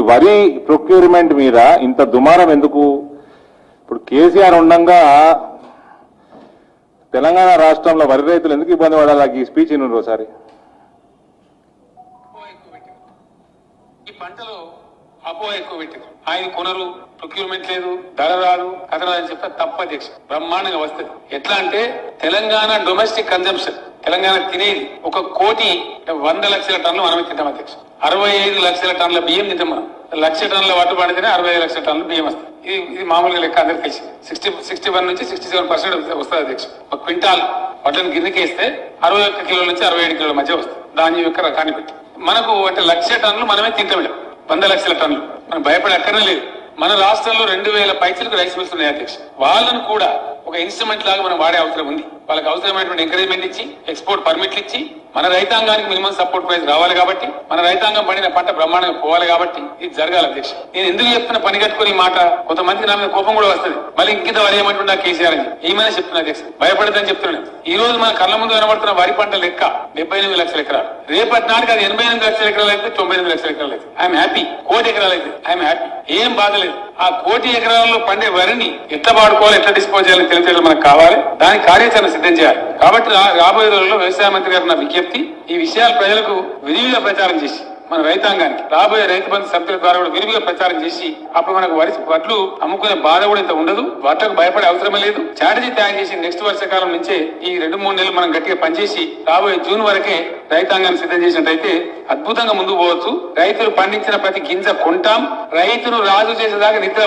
వరి ప్రొక్యూర్మెంట్ మీద ఇంత దుమారం ఎందుకు? ఇప్పుడు కేసీఆర్ ఉండగా తెలంగాణ రాష్ట్రంలో వరి రైతులు ఎందుకు ఇబ్బంది పడాలి? ఈ స్పీచ్ ఇను ఒకసారి. ఈ పంటలో అపోహ ఎక్కువ పెట్టింది. ఆయన కొనరు, ప్రొక్యూర్మెంట్ లేదు, ధర రాదు, కథ రాదని చెప్తే తప్ప అధ్యక్ష. బ్రహ్మాండంగా వస్తుంది. ఎట్లా అంటే తెలంగాణ డొమెస్టిక్ కన్జంప్షన్, తెలంగాణ తినేది 1,100,00,000 టన్నులు మనమే తింటాం అధ్యక్ష. 65 లక్షల టన్నుల బియ్యం తింటాం మనం. 1,00,000 టన్నుల వడ్డు పండితేనే 65 లక్షల టన్నుల బియ్యం వస్తుంది. ఇది మామూలుగా లెక్క అందరికి తెలిసి 61 నుంచి 67% వస్తుంది అధ్యక్ష. ఒక క్వింటాల్ వడ్లను గిన్నెకేస్తే 61 కిలోల నుంచి 67 కిలోల మధ్య వస్తుంది ధాన్యం యొక్క రకాన్ని పెట్టి. మనకు అంటే 1,00,000 టన్నులు మనమే తింటాం. 100,00,000 టన్నులు మనం భయపడే అక్కడే లేదు. మన రాష్ట్రంలో 2,000 పైచలకు రైస్ మిల్స్ ఉన్నాయి అధ్యక్ష. వాళ్ళను కూడా ఒక ఇన్స్ట్రుమెంట్ లాగా మనం వాడే అవసరం ఉంది. వాళ్ళకి అవసరమైనటువంటి ఎంకరేజ్మెంట్ ఇచ్చి, ఎక్స్పోర్ట్ పర్మిట్లు ఇచ్చి, మన రైతాంగానికి మినిమం సపోర్ట్ ప్రైస్ రావాలి కాబట్టి, మన రైతాంగం పండిన పంట బ్రహ్మాండంగా పోవాలి కాబట్టి ఇది జరగాలి అధ్యక్ష. నేను ఎందుకు చెప్తున్నా పని కట్టుకుని మాట, కొంతమందికి నా మీద కోపం కూడా వస్తుంది. మళ్ళీ ఇంకింత వరి ఏమంటున్నా కేసీఆర్ అని ఏమైనా చెప్తున్నా అధ్యక్ష, భయపడదని చెప్తున్నాను. ఈ రోజు మన కళ్ళ ముందు కనబడుతున్న వరి పంట లెక్క 78 లక్షల ఎకరాలు. రేపటి నాటికి అది 88 లక్షల ఎకరాలు అయితే 99 లక్షల ఎకరాలు అయితే ఐఎమ్ హ్యాపీ. 1,00,00,000 ఎకరాలు అయితే ఐఎమ్ హ్యాపీ. ఏం బాధ లేదు. ఆ 1,00,00,000 ఎకరాల్లో పండే వరిని ఎట్లా వాడుకోవాలి, ఎట్లా డిస్పోజ్ చేయాలని తెలియజేయాలి మనకు కావాలి. దానికి కార్యాచరణ సిద్ధం చేయాలి. కాబట్టి రాబోయే రోజుల్లో వ్యవసాయ మంత్రి గారు నా విజ్ఞప్తి, ఈ విషయాలు ప్రజలకు విరివిగా ప్రచారం చేసి, మన రైతాంగానికి రాబోయే రైతు బంధు సభ్యుల ద్వారా కూడా విరివిగా ప్రచారం చేసి, అప్పుడు మనకు వడ్లు అమ్ముకునే బాధ కూడా ఇంత ఉండదు. వడ్లకు భయపడే అవసరమే లేదు. స్ట్రాటజీ తయారు చేసి నెక్స్ట్ వర్షాకాలం నుంచే ఈ 2-3 నెలలు మనం గట్టిగా పనిచేసి రాబోయే జూన్ వరకే రైతాంగాన్ని సిద్ధం చేసినట్టయితే అద్భుతంగా ముందుకు పోవచ్చు. రైతులు పండించిన ప్రతి గింజ కొంటాం. రైతును రాజు చేసేదాకా నిద్ర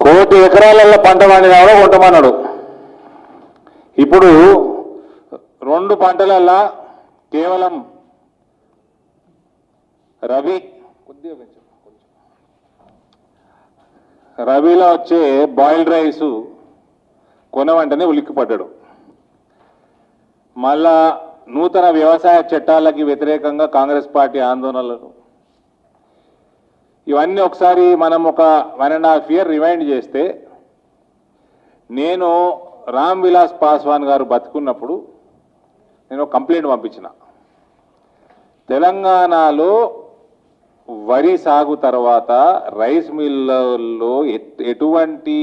1,00,00,000 ఎకరాలలో పంట పండినా కూడా కొంటమన్నాడు. ఇప్పుడు 2 పంటలల్లా కేవలం రబీలో వచ్చే బాయిల్డ్ రైసు కొనవంటనే ఉలిక్కిపడ్డాడు. మళ్ళా నూతన వ్యవసాయ చట్టాలకి వ్యతిరేకంగా కాంగ్రెస్ పార్టీ ఆందోళనలు, ఇవన్నీ ఒకసారి మనం ఒక 1.5 year రివైండ్ చేస్తే, నేను రామ్ విలాస్ పాస్వాన్ గారు బతుకున్నప్పుడు నేను కంప్లైంట్ పంపించిన, తెలంగాణలో వరి సాగు తర్వాత రైస్ మిల్లుల్లో ఎటువంటి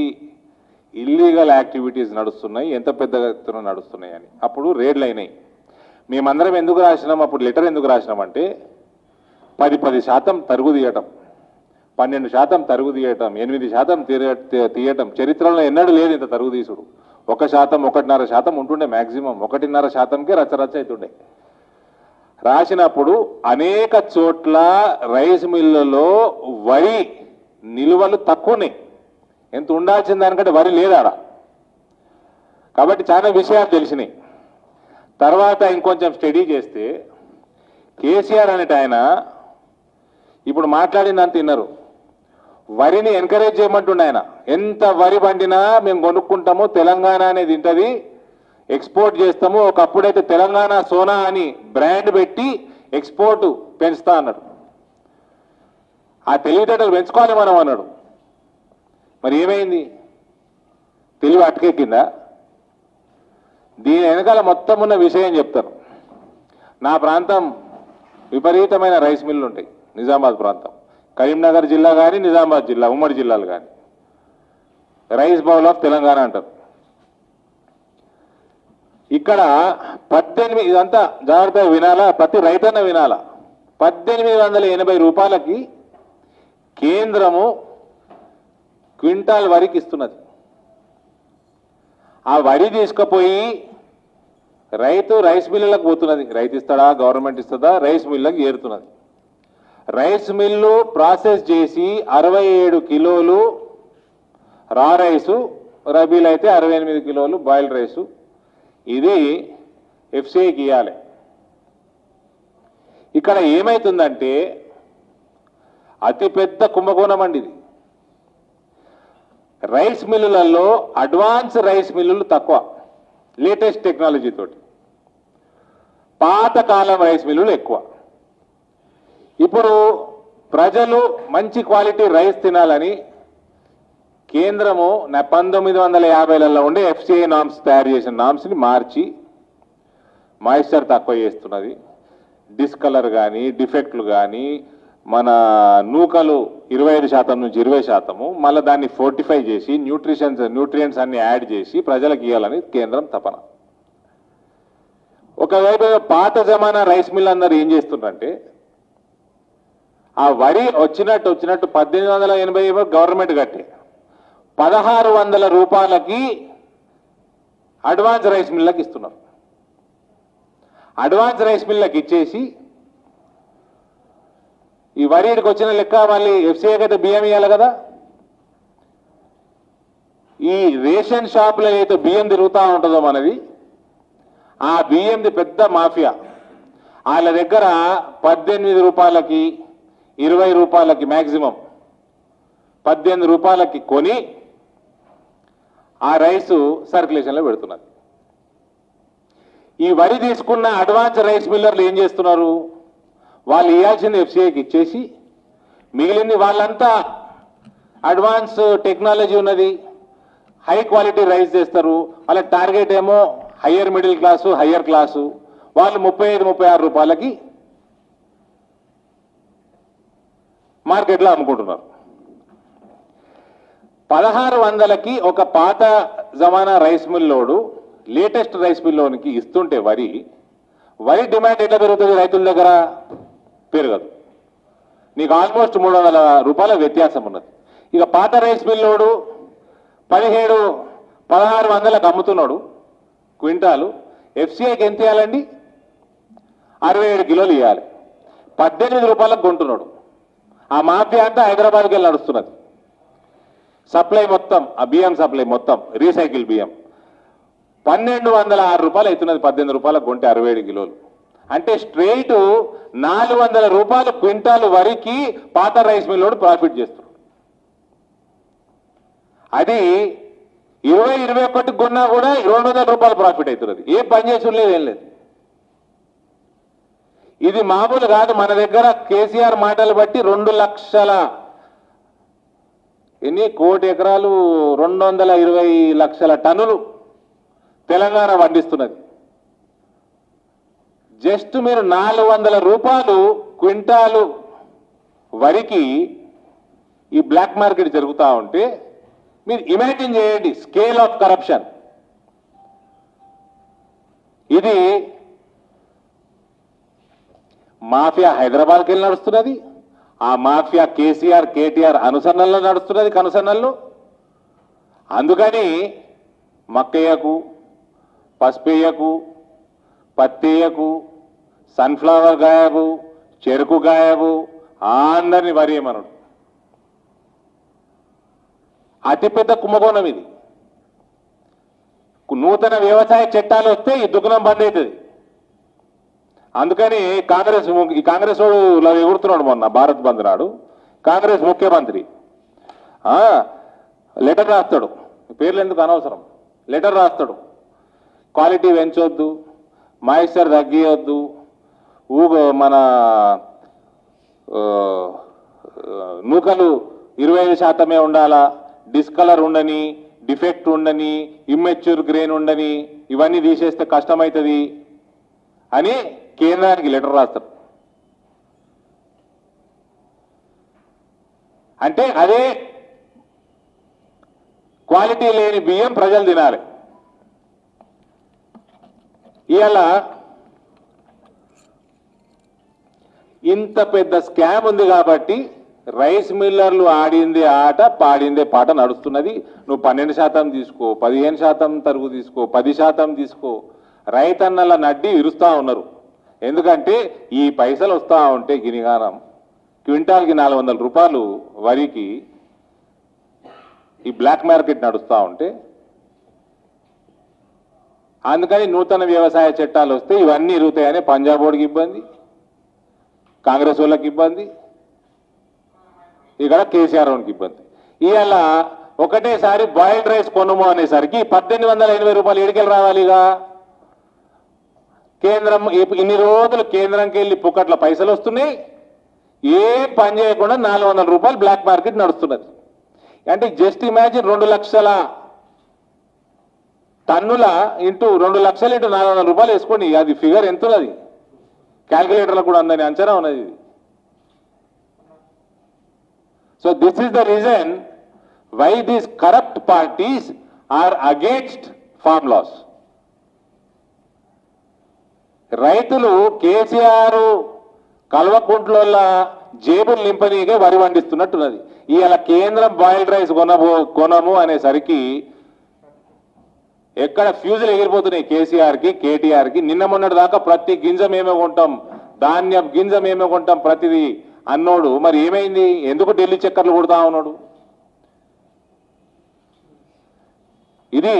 ఇల్లీగల్ యాక్టివిటీస్ నడుస్తున్నాయి, ఎంత పెద్ద ఎత్తున నడుస్తున్నాయి అని. అప్పుడు రేడ్లు అయినాయి. మేమందరం ఎందుకు రాసినాం, అప్పుడు లెటర్ ఎందుకు రాసినామంటే 10% తరుగు తీయటం, 12% తరుగు తీయటం, 8% తీయటం చరిత్రలో ఎన్నడూ లేదు ఇంత తరుగు తీసుడు. 1%, 1.5% ఉంటుండే, మ్యాక్సిమం 1.5%కే రచ్చరచ్చ అవుతుండే. రాసినప్పుడు అనేక చోట్ల రైస్ మిల్లులో వరి నిలువలు తక్కువనే, ఎంత ఉండాల్సిన దానికంటే వరి లేదాడ. కాబట్టి చాలా విషయాలు తెలిసినాయి. తర్వాత ఇంకొంచెం స్టడీ చేస్తే కేసీఆర్ అనేట ఆయన ఇప్పుడు మాట్లాడిందంత విన్నారు. వరిని ఎంకరేజ్ చేయమంటుండే ఆయన. ఎంత వరి పండినా మేము కొనుక్కుంటాము, తెలంగాణ అనేది తింటది, ఎక్స్పోర్ట్ చేస్తాము. ఒకప్పుడైతే తెలంగాణ సోనా అని బ్రాండ్ పెట్టి ఎక్స్పోర్ట్ పెంచుతా అన్నాడు. ఆ తెలివితేటలు పెంచుకోవాలి మనం అన్నాడు. మరి ఏమైంది? తెలివి అటకెక్కిందా? దీని వెనకాల మొత్తం ఉన్న విషయం చెప్తాను. నా ప్రాంతం విపరీతమైన రైస్ మిల్లు ఉంటాయి. నిజామాబాద్ ప్రాంతం, కరీంనగర్ జిల్లా కానీ, నిజామాబాద్ జిల్లా, ఉమ్మడి జిల్లాలు కానీ రైస్ బౌల్ ఆఫ్ తెలంగాణ అంటారు. ఇక్కడ 18, ఇదంతా జాగ్రత్తగా వినాలా, ప్రతి రైతన్న వినాలా, 1,880 రూపాయలకి కేంద్రము క్వింటాల్ వరికి ఇస్తున్నది. ఆ వరి తీసుకుపోయి రైస్ మిల్లులకు పోతున్నది. రైతు ఇస్తాడా, గవర్నమెంట్ ఇస్తుందా, రైస్ మిల్లులకు ఏరుతున్నది. రైస్ మిల్లు ప్రాసెస్ చేసి 67 కిలోలు రా రైసు, రబీలు అయితే 68 కిలోలు బాయిల్డ్ రైసు, ఇది ఎఫ్సిఐకి ఇవ్వాలి. ఇక్కడ ఏమవుతుందంటే అతిపెద్ద కుంభకోణం అండి ఇది. రైస్ మిల్లులలో అడ్వాన్స్ రైస్ మిల్లులు తక్కువ, లేటెస్ట్ టెక్నాలజీ తోటి. పాతకాలం రైస్ మిల్లులు ఎక్కువ. ఇప్పుడు ప్రజలు మంచి క్వాలిటీ రైస్ తినాలని కేంద్రము 1950లలో ఉండే ఎఫ్సిఐ నామ్స్ తయారు చేసిన నామ్స్ని మార్చి మాయిశ్చర్ తక్కువ చేస్తున్నది, డిస్కలర్ కానీ డిఫెక్ట్లు కానీ మన నూకలు 25% నుంచి 20%, మళ్ళీ దాన్ని ఫోర్టిఫై చేసి న్యూట్రియంట్స్ అన్ని యాడ్ చేసి ప్రజలకు ఇవ్వాలని కేంద్రం తపన. ఒకవైపు పాత జమానా రైస్ మిల్ అందరూ ఏం చేస్తున్నారంటే ఆ వరి వచ్చినట్టు 1880 గవర్నమెంట్ కట్టే 1600 రూపాయలకి అడ్వాన్స్ రైస్ మిల్లకి ఇస్తున్నారు. అడ్వాన్స్ రైస్ మిల్లకి ఇచ్చేసి ఈ వరికి వచ్చిన లెక్క మళ్ళీ ఎఫ్సీఐ అయితే బియ్యం ఇవ్వాలి కదా. ఈ రేషన్ షాపులో అయితే బియ్యం తిరుగుతూ ఉంటుందో మనది, ఆ బియ్యంది పెద్ద మాఫియా. వాళ్ళ దగ్గర 18 రూపాయలకి 20 రూపాయలకి మ్యాక్సిమం 18 రూపాయలకి కొని ఆ రైసు సర్క్యులేషన్లో పెడుతున్నారు. ఈ వరి తీసుకున్న అడ్వాన్స్ రైస్ మిల్లర్లు ఏం చేస్తున్నారు, వాళ్ళు ఇవ్వాల్సింది ఎఫ్సీఐకి ఇచ్చేసి మిగిలింది వాళ్ళంతా అడ్వాన్స్ టెక్నాలజీ ఉన్నది, హై క్వాలిటీ రైస్ చేస్తారు. వాళ్ళ టార్గెట్ ఏమో higher middle class, higher class. వాళ్ళు 35-36 రూపాయలకి మార్కెట్లో అమ్ముకుంటున్నారు. 1600కి ఒక పాత జమానా రైస్ మిల్లోడు లేటెస్ట్ రైస్ మిల్లోనికి ఇస్తుంటే వరి డిమాండ్ ఎట్లా పెరుగుతుంది? రైతుల దగ్గర పెరగదు. నీకు ఆల్మోస్ట్ 300 రూపాయల వ్యత్యాసం ఉన్నది. ఇక పాత రైస్ మిల్లోడు 1700-1600లకు అమ్ముతున్నాడు క్వింటాలు. ఎఫ్సీఐకి ఎంత ఇవ్వాలండి? 67 కిలోలు ఇవ్వాలి. 18 రూపాయలకు కొంటున్నాడు. ఆ మాఫియా అంతా హైదరాబాద్కి వెళ్ళి నడుస్తున్నది. సప్లై మొత్తం, ఆ బియ్యం సప్లై మొత్తం రీసైకిల్ బియ్యం 1206 రూపాయలు అవుతున్నది. 18 రూపాయలకు కొంటే 67 కిలోలు అంటే స్ట్రెయిట్ 400 రూపాయలు క్వింటాలు వరికి పాత రైస్ మిల్లోడు ప్రాఫిట్ చేస్తున్నాడు. అది 20-21 కొన్నా కూడా 200 రూపాయలు ప్రాఫిట్ అవుతున్నది. ఏ పని చేసి లేదు, ఏం లేదు. ఇది మామూలు కాదు. మన దగ్గర కేసీఆర్ మాటలు బట్టి 2 లక్షల కోటి ఎకరాలు 220 లక్షల టన్నులు తెలంగాణ పండిస్తున్నది. జస్ట్ మీరు 400 రూపాయలు క్వింటాలు వరికి ఈ బ్లాక్ మార్కెట్ జరుగుతూ ఉంటే మీరు ఇమాజిన్ చేయండి స్కేల్ ఆఫ్ కరప్షన్. ఇది మాఫియా హైదరాబాద్కి వెళ్ళి నడుస్తున్నది. ఆ మాఫియా కేసీఆర్ కేటీఆర్ అనుసరణలో నడుస్తున్నది, కనుసరణల్లో. అందుకని మక్కయ్యకు, పసుపేయకు, పత్తేయకు, సన్ఫ్లవర్ గాయబు, చెరుకు గాయబు అందరినీ వరియమనడు. అతిపెద్ద కుంభకోణం ఇది. నూతన వ్యవసాయ చట్టాలు వస్తే ఈ దుకాణం బంద్ అవుతుంది. అందుకని కాంగ్రెస్ వాడు ఎగురుతున్నాడు. మొన్న భారత్ బంద్ నాడు కాంగ్రెస్ ముఖ్యమంత్రి లెటర్ రాస్తాడు. పేర్లు ఎందుకు అనవసరం. లెటర్ రాస్తాడు, క్వాలిటీ పెంచొద్దు, మాయిశ్చర్ తగ్గియొద్దు, మన నూకలు 25% ఉండాలా, డిస్కలర్ ఉండని, డిఫెక్ట్ ఉండని, ఇమ్మెచ్యూర్ గ్రెయిన్ ఉండని, ఇవన్నీ తీసేస్తే కష్టమవుతుంది అని కేంద్రానికి లెటర్ రాస్తారు. అంటే అదే క్వాలిటీ లేని బియ్యం ప్రజలు తినాలి. ఇవాళ ఇంత పెద్ద స్కామ్ ఉంది కాబట్టి రైస్ మిల్లర్లు ఆడిందే ఆట, పాడిందే పాట నడుస్తున్నది. నువ్వు 12% తీసుకో, 15% తరుగు తీసుకో, 10% తీసుకో, రైతన్నల నడ్డి విరుస్తూ ఉన్నారు. ఎందుకంటే ఈ పైసలు వస్తూ ఉంటే గినిగానం క్వింటాల్కి 400 రూపాయలు వరికి ఈ బ్లాక్ మార్కెట్ నడుస్తూ ఉంటే, అందుకని నూతన వ్యవసాయ చట్టాలు వస్తే ఇవన్నీ ఇరుగుతాయని పంజాబ్ వాడికి ఇబ్బంది, కాంగ్రెస్ వాళ్ళకి ఇబ్బంది, ఇక్కడ కేసీఆర్ వాడికి ఇబ్బంది. ఇవాళ ఒకటేసారి బాయిల్డ్ రైస్ కొనుము అనేసరికి 1880 రూపాయలు ఎడికెళ్ళి రావాలిగా. కేంద్రం ఇన్ని రోజులు కేంద్రంకి వెళ్ళి పుక్కట్ల పైసలు వస్తున్నాయి, ఏం పని చేయకుండా 400 రూపాయలు బ్లాక్ మార్కెట్ నడుస్తున్నది. అంటే జస్ట్ ఇమాజిన్ 2 లక్షల టన్నుల ఇంటూ 2 లక్షలు ఇంటూ 400 రూపాయలు వేసుకోండి. అది ఫిగర్ ఎంత ఉన్నది? క్యాల్కులేటర్లకు కూడా అందని అంచనా ఉన్నది ఇది. So this is the reason why these corrupt parties are against farm laws. రైతులు కేసీఆర్ కల్వకుంట్ల జేబులు నింపనీకే వరి పండిస్తున్నట్టున్నది. ఇవాళ కేంద్రం బాయిల్డ్ రైస్ కొనము అనేసరికి ఎక్కడ ఫ్యూజులు ఎగిరిపోతున్నాయి కేసీఆర్కి, కేటీఆర్కి. నిన్న మొన్నటి దాకా ప్రతి గింజ మేమే కొంటాం, ధాన్యం గింజ మేమే కొంటాం ప్రతిదీ అన్నోడు మరి ఏమైంది? ఎందుకు ఢిల్లీ చక్కర్లు కొడతా ఉన్నాడు? ఇది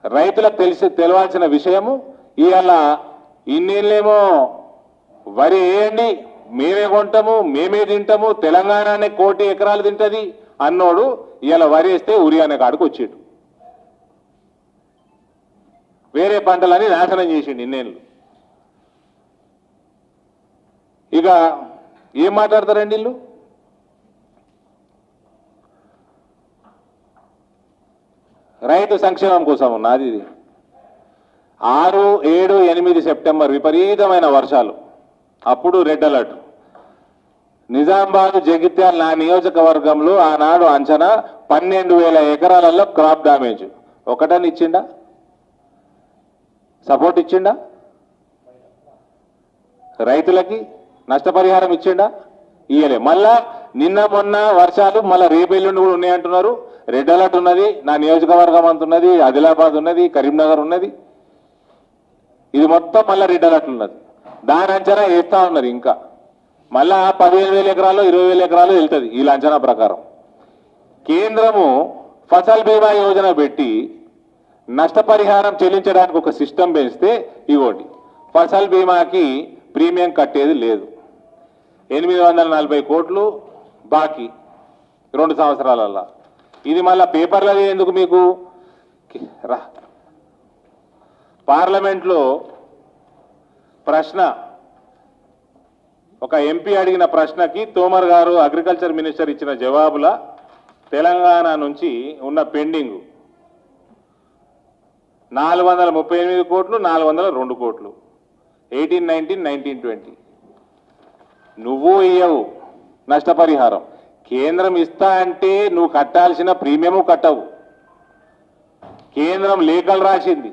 రైతులకు తెలవాల్సిన విషయము. ఇవాళ ఇన్నేళ్ళేమో వరి వేయండి, మేమే కొంటాము, మేమే తింటాము, తెలంగాణనే 1 కోటి ఎకరాలు తింటది అన్నోడు ఇవాళ వరి వేస్తే ఉరి అనే కాడికి వచ్చాడు. వేరే పంటలని నాశనం చేసిండు ఇన్నేళ్ళు. ఇక ఏం మాట్లాడతారండి వీళ్ళు? రైతు సంక్షేమం కోసం ఉన్నది ఇది. 6, 7, 8 సెప్టెంబర్ విపరీతమైన వర్షాలు, అప్పుడు రెడ్ అలర్ట్. నిజామాబాద్, జగిత్యాల నా నియోజకవర్గంలో ఆనాడు అంచనా 12,000 ఎకరాలలో క్రాప్ డ్యామేజ్. ఒకటని ఇచ్చిండా? సపోర్ట్ ఇచ్చిండా? రైతులకి నష్టపరిహారం ఇచ్చిండా? ఇయ్యలే. మళ్ళా నిన్న మొన్న వర్షాలు మళ్ళీ రేపెల్లుండి కూడా ఉన్నాయంటున్నారు. రెడ్ అలర్ట్ ఉన్నది, నా నియోజకవర్గం అంటున్నది, ఆదిలాబాద్ ఉన్నది, కరీంనగర్ ఉన్నది. ఇది మొత్తం మళ్ళీ రెడ్ అలర్ట్ ఉన్నది. దాని అంచనా వేస్తా ఉన్నారు. ఇంకా మళ్ళా 15,000 ఎకరాలు 20,000 ఎకరాలు వెళ్తుంది వీళ్ళ అంచనా ప్రకారం. కేంద్రము ఫసల్ బీమా యోజన పెట్టి నష్టపరిహారం చెల్లించడానికి ఒక సిస్టమ్ పెంచితే ఇవ్వండి, ఫసల్ బీమాకి ప్రీమియం కట్టేది లేదు. 840 కోట్లు బాకీ 2 సంవత్సరాలల్లా. ఇది మళ్ళా పేపర్లది ఎందుకు మీకు? పార్లమెంట్లో ప్రశ్న, ఒక ఎంపీ అడిగిన ప్రశ్నకి తోమర్ గారు అగ్రికల్చర్ మినిస్టర్ ఇచ్చిన జవాబుల తెలంగాణ నుంచి ఉన్న పెండింగ్ 438 కోట్లు, 402 కోట్లు. 1819, 1920. నువ్వు ఇయ్యవు నష్టపరిహారం. కేంద్రం ఇస్తా అంటే నువ్వు కట్టాల్సిన ప్రీమియము కట్టవు. కేంద్రం లేఖలు రాసింది,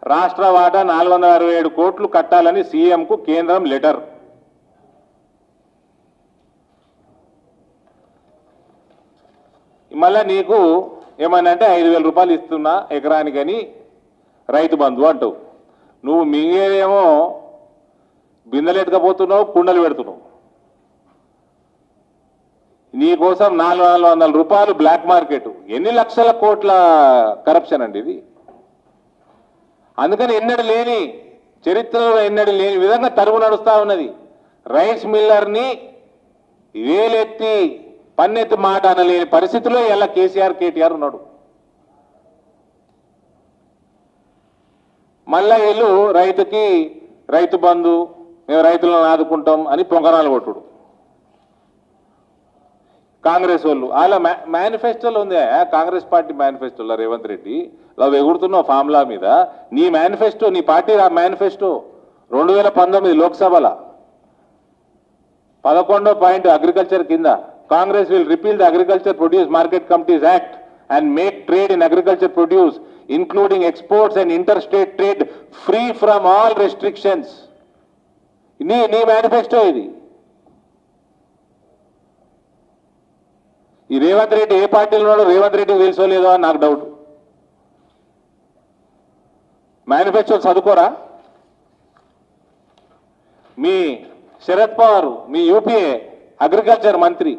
రాష్ట్ర వాటా 467 కోట్లు కట్టాలని సీఎంకు కేంద్రం లెటర్. మళ్ళా నీకు ఏమనంటే 5,000 రూపాయలు ఇస్తున్నా ఎకరానికని రైతు బంధు అంటావు. నువ్వు మింగేదేమో బిందెలు ఎట్టుకపోతున్నావు, కుండలు పెడుతున్నావు. నీకోసం 400 రూపాయలు బ్లాక్ మార్కెట్. ఎన్ని లక్షల కోట్ల కరప్షన్ అండి ఇది. అందుకని ఎన్నడూ లేని చరిత్రలో ఎన్నడూ లేని విధంగా తరువు నడుస్తా ఉన్నది. రైస్ మిల్లర్ని వేలెత్తి పన్నెత్తి మాట అనలేని పరిస్థితిలో ఎలా కేసీఆర్, కేటీఆర్ ఉన్నాడు. మళ్ళా వీళ్ళు రైతుకి రైతు బంధు, మేము రైతులను ఆదుకుంటాం అని పొంగనాలు కొట్టుడు. కాంగ్రెస్ వాళ్ళు వాళ్ళ మేనిఫెస్టోలో ఉంది, కాంగ్రెస్ పార్టీ మేనిఫెస్టోలో రేవంత్ రెడ్డి అవి ఎగురుతున్నావు ఫార్ములా మీద. నీ మేనిఫెస్టో, నీ పార్టీ మేనిఫెస్టో 2019 లోక్సభల 11వ పాయింట్ అగ్రికల్చర్ కింద, Congress will repeal the agriculture produce market committees act and make trade in agriculture produce including exports and interstate trade free from all restrictions. నీ మేనిఫెస్టో ఇది. ఈ రేవంత్ రెడ్డి ఏ పార్టీలో ఉన్నాడో రేవంత్ రెడ్డికి తెలుసో లేదో అని నాకు డౌట్. మేనిఫెస్టో చదువుకోరా? మీ శరద్ పవార్, మీ యూపీఏ అగ్రికల్చర్ మంత్రి,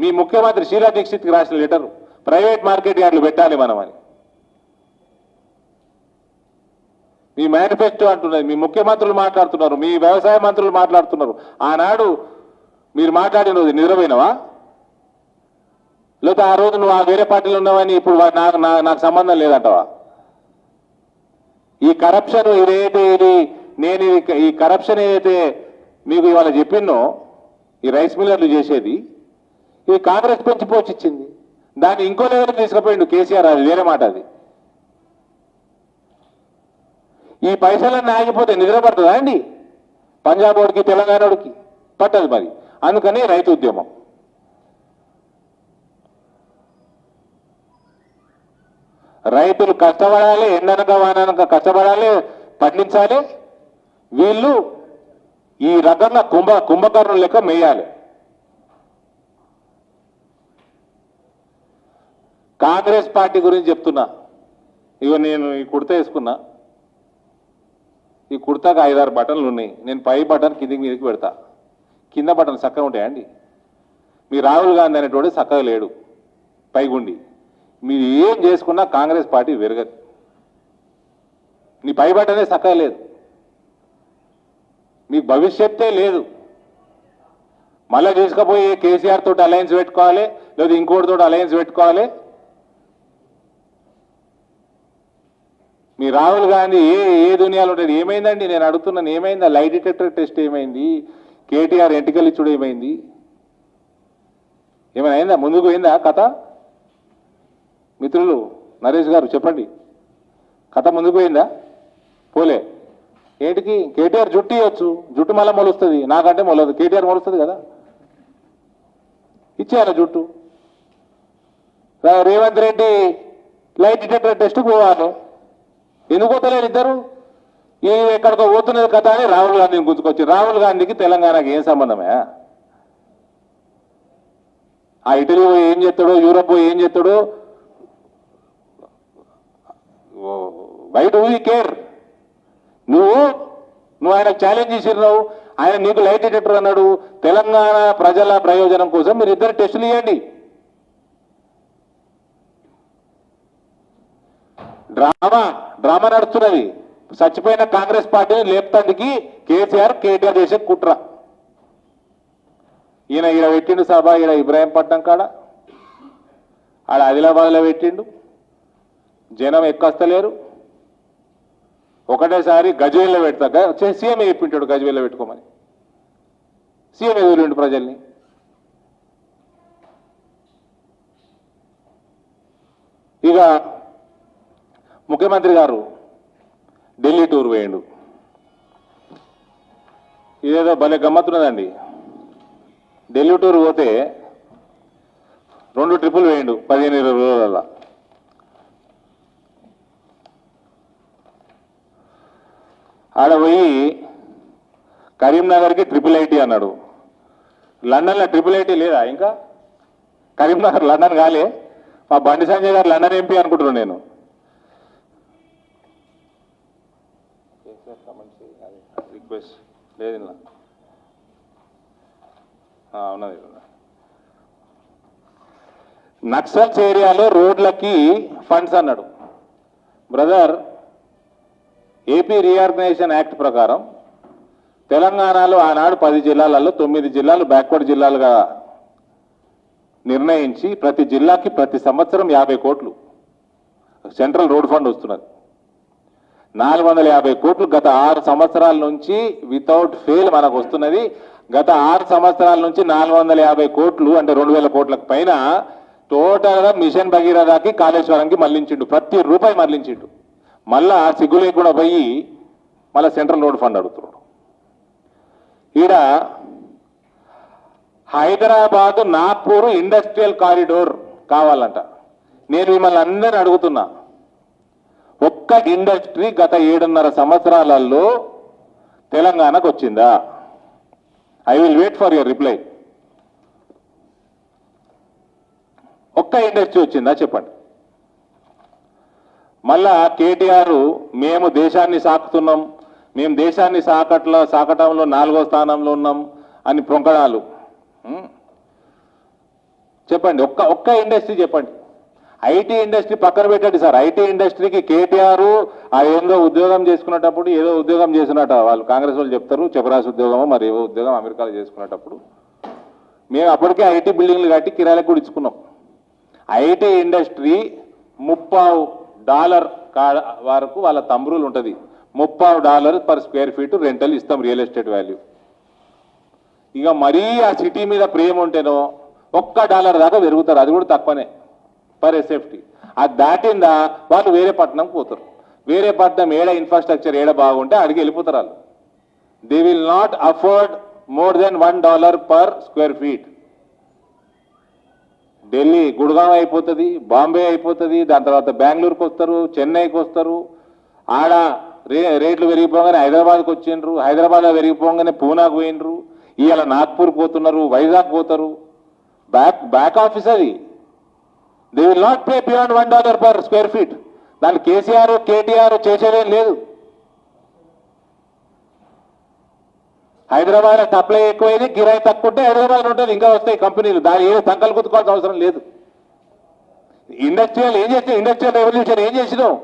మీ ముఖ్యమంత్రి షీలా దీక్షిత్కి రాసిన లెటరు, ప్రైవేట్ మార్కెట్ యార్డులు పెట్టాలి మనం అని. మీ మేనిఫెస్టో అంటున్నది, మీ ముఖ్యమంత్రులు మాట్లాడుతున్నారు, మీ వ్యవసాయ మంత్రులు మాట్లాడుతున్నారు. ఆనాడు మీరు మాట్లాడిన రోజు నిద్రపోయినవా? లేకపోతే ఆ రోజు నువ్వు ఆ వేరే పార్టీలో ఉన్నావని ఇప్పుడు నాకు సంబంధం లేదంటవా? ఈ కరప్షన్ ఇదైతే ఈ కరప్షన్ ఏదైతే మీకు ఇవాళ చెప్పినో, ఈ రైస్ మిల్లర్లు చేసేది, ఇది కాంగ్రెస్ పెంచి పోచిచ్చింది. దాన్ని ఇంకో లెవెల్కి తీసుకుపోయిండు కేసీఆర్. అది వేరే మాట. అది ఈ పైసలన్నీ ఆగిపోతే నిద్ర పడుతుందా అండి? పంజాబ్ వాడికి తెలంగాణ వాడికి పట్టదు మరి. అందుకని రైతు ఉద్యమం. రైతులు కష్టపడాలి, ఎండనక వాననక కష్టపడాలి, పండించాలి. వీళ్ళు ఈ రకంగా కుంభకర్ణుల లెక్క మేయాలి. కాంగ్రెస్ పార్టీ గురించి చెప్తున్నా. ఇగో నేను ఈ కుర్తా వేసుకున్నా. ఈ కుర్తాకు 5-6 బటన్లు ఉన్నాయి. నేను పై బటన్ కిందికి మీదకి పెడతా. కింద బటన్ చక్కగా ఉంటాయండి. మీ రాహుల్ గాంధీ అనేటోడు చక్కగా లేడు పైగుండి. మీరు ఏం చేసుకున్నా కాంగ్రెస్ పార్టీ విరగదు. నీ పై బటనే చక్కగా లేదు. మీకు భవిష్యత్తే లేదు. మళ్ళా తీసుకుపోయి కేసీఆర్ తోటి అలయన్స్ పెట్టుకోవాలి, లేదా ఇంకోటితో అలయన్స్ పెట్టుకోవాలి. మీ రాహుల్ గాంధీ ఏ దునియాలో ఉంటుంది? ఏమైందండి? నేను అడుగుతున్నాను, ఏమైంది? లై డిటెక్టర్ టెస్ట్ ఏమైంది? కేటీఆర్ ఎంటికలు ఇచ్చుడు ఏమైంది? ఏమైనా అయిందా? ముందుకు పోయిందా కథ? మిత్రులు నరేష్ గారు చెప్పండి, కథ ముందుకు పోయిందా? పోలే. ఏంటికి? కేటీఆర్ జుట్టు ఇవ్వచ్చు, జుట్టు మళ్ళీ మొలుస్తుంది. నాకంటే మొలదు, కేటీఆర్ మొలుస్తుంది కదా. ఇచ్చేయాలి జుట్టు. రేవంత్ రెడ్డి లై డిటెక్టర్ టెస్ట్కి పోవాలి. ఎందుకు పోతలేరు ఇద్దరు? ఈ ఎక్కడికో పోతున్నది కథ అని రాహుల్ గాంధీని గుర్తుకొచ్చి. రాహుల్ గాంధీకి తెలంగాణకి ఏం సంబంధమే? ఆ ఇటలీ పోయి ఏం చేస్తాడో, యూరోప్ పోయి ఏం చేస్తాడో, వై డు యూ కేర్? నువ్వు ఆయనకు ఛాలెంజ్ చేసినావు. ఆయన నీకు లైట్ డిటెక్టర్ అన్నాడు. తెలంగాణ ప్రజల ప్రయోజనం కోసం మీరు ఇద్దరు టెస్టులు ఇవ్వండి. డ్రామా నడుస్తున్నది. చచ్చిపోయిన కాంగ్రెస్ పార్టీని లేపుతందుకి కేసీఆర్ కేటీఆర్ చేసే కుట్ర. ఈయన ఈడ పెట్టిండు సభ, ఈడ ఇబ్రాహీంపట్నం కాడ, ఆడ ఆదిలాబాద్లో పెట్టిండు. జనం ఎక్కస్తలేరు. ఒకటేసారి గజ్వేల్లో పెడతా. సీఎంఏ చెప్పింటాడు గజ్వేల్లో పెట్టుకోమని. సీఎం ఎదురుండు ప్రజల్ని. ఇక ముఖ్యమంత్రి గారు ఢిల్లీ టూర్ వేయండు. ఇదేదో భలే గమ్మత్తున్నదండి. ఢిల్లీ టూర్ పోతే 2 ట్రిప్పులు వేయండు 15-20 రోజులలో. ఆడ పోయి కరీంనగర్కి IIIT అన్నాడు. లండన్లో IIIT లేదా ఇంకా? కరీంనగర్ లండన్ కాలే. మా బండి సంజయ్ గారు లండన్ ఎంపీ అనుకుంటున్నాను నేను. రిక్వెస్ట్ లేదు ఉన్నది. నక్సల్స్ ఏరియాలో రోడ్లకి ఫండ్స్ అన్నాడు. బ్రదర్, ఏపీ రీఆర్గనైజేషన్ యాక్ట్ ప్రకారం తెలంగాణలో ఆనాడు 10 జిల్లాలలో 9 జిల్లాలు బ్యాక్వర్డ్ జిల్లాలుగా నిర్ణయించి ప్రతి జిల్లాకి ప్రతి సంవత్సరం 50 కోట్లు సెంట్రల్ రోడ్ ఫండ్ వస్తున్నది. 450 కోట్లు గత 6 సంవత్సరాల నుంచి వితౌట్ ఫెయిల్ మనకు వస్తున్నది. గత 6 సంవత్సరాల నుంచి 450 కోట్లు అంటే 2000 కోట్లకు పైన టోటల్గా మిషన్ భగీరథకి కాళేశ్వరంకి మళ్లించిండు. ప్రతి రూపాయి మళ్లించిండు. మళ్ళా సిగ్గు లేకుండా పోయి మళ్ళీ సెంట్రల్ రోడ్ ఫండ్ అడుగుతున్నాడు. ఈడ హైదరాబాద్ నాగ్పూర్ ఇండస్ట్రియల్ కారిడోర్ కావాలంట. నేను మిమ్మల్ని అందరిని అడుగుతున్నా, ఒక్క ఇండస్ట్రీ గత 7.5 సంవత్సరాలలో తెలంగాణకు వచ్చిందా? I will wait for your reply. ఒక్క ఇండస్ట్రీ వచ్చిందా చెప్పండి. మళ్ళా కేటీఆర్ మేము దేశాన్ని సాకుతున్నాం, మేము దేశాన్ని సాకటంలో 4వ స్థానంలో ఉన్నాం అని ప్రొంకడాలు. చెప్పండి, ఒక్క ఇండస్ట్రీ చెప్పండి. ఐటీ ఇండస్ట్రీ పక్కన పెట్టండి సార్. ఐటీ ఇండస్ట్రీకి కేటీఆర్ ఆ ఏందో ఉద్యోగం చేసుకునేటప్పుడు ఏదో ఉద్యోగం చేసినట్ట వాళ్ళు కాంగ్రెస్ వాళ్ళు చెప్తారు, చెపరాసి ఉద్యోగమో మరి ఏవో ఉద్యోగం అమెరికాలో చేసుకునేటప్పుడు మేము అప్పటికే ఐటీ బిల్డింగ్లు కట్టి కిరాయిలకు కూడా ఇచ్చుకున్నాం. ఐటీ ఇండస్ట్రీ $30 వరకు వాళ్ళ తమ్ములు ఉంటుంది. $30 పర్ స్క్వేర్ ఫీట్ రెంటల్ ఇస్తాం రియల్ ఎస్టేట్ వాల్యూ. ఇక మరీ ఆ సిటీ మీద ప్రేమ ఉంటేనో $1 దాకా పెరుగుతారు, అది కూడా తక్కువనే పర్ ఎస్ఎఫ్టీ. అది దాటిందా వాళ్ళు వేరే పట్టణంకి పోతారు. వేరే పట్టణం ఏడ ఇన్ఫ్రాస్ట్రక్చర్ ఏడ బాగుంటే అడిగి వెళ్ళిపోతారు వాళ్ళు. They will not afford more than $1 per square feet. Delhi Gurgaon అయిపోతుంది, బాంబే అయిపోతుంది, దాని తర్వాత బెంగళూరుకి వస్తారు, చెన్నైకి వస్తారు. ఆడ రేట్లు పెరిగిపోగానే హైదరాబాద్కి వచ్చిండ్రు, హైదరాబాద్లో పెరిగిపోగానే పూనాకు పోయినరు, ఇవాళ నాగ్పూర్ పోతున్నారు, వైజాగ్ పోతారు. బ్యాక్ ఆఫీస్ అది. They will not pay beyond $1 per square feet. దాన్ని కేసీఆర్ కేటీఆర్ చేసేదేం లేదు. హైదరాబాద్ సప్లై ఎక్కువైంది, కిరాయి తక్కువ ఉంటే హైదరాబాద్ ఉంటుంది, ఇంకా వస్తాయి కంపెనీలు. దాని ఏదో సంకలు గుర్తుకోవాల్సిన అవసరం లేదు. ఇండస్ట్రియల్ ఏం చేసినావు? ఇండస్ట్రియల్ రెవల్యూషన్ ఏం చేసినావు?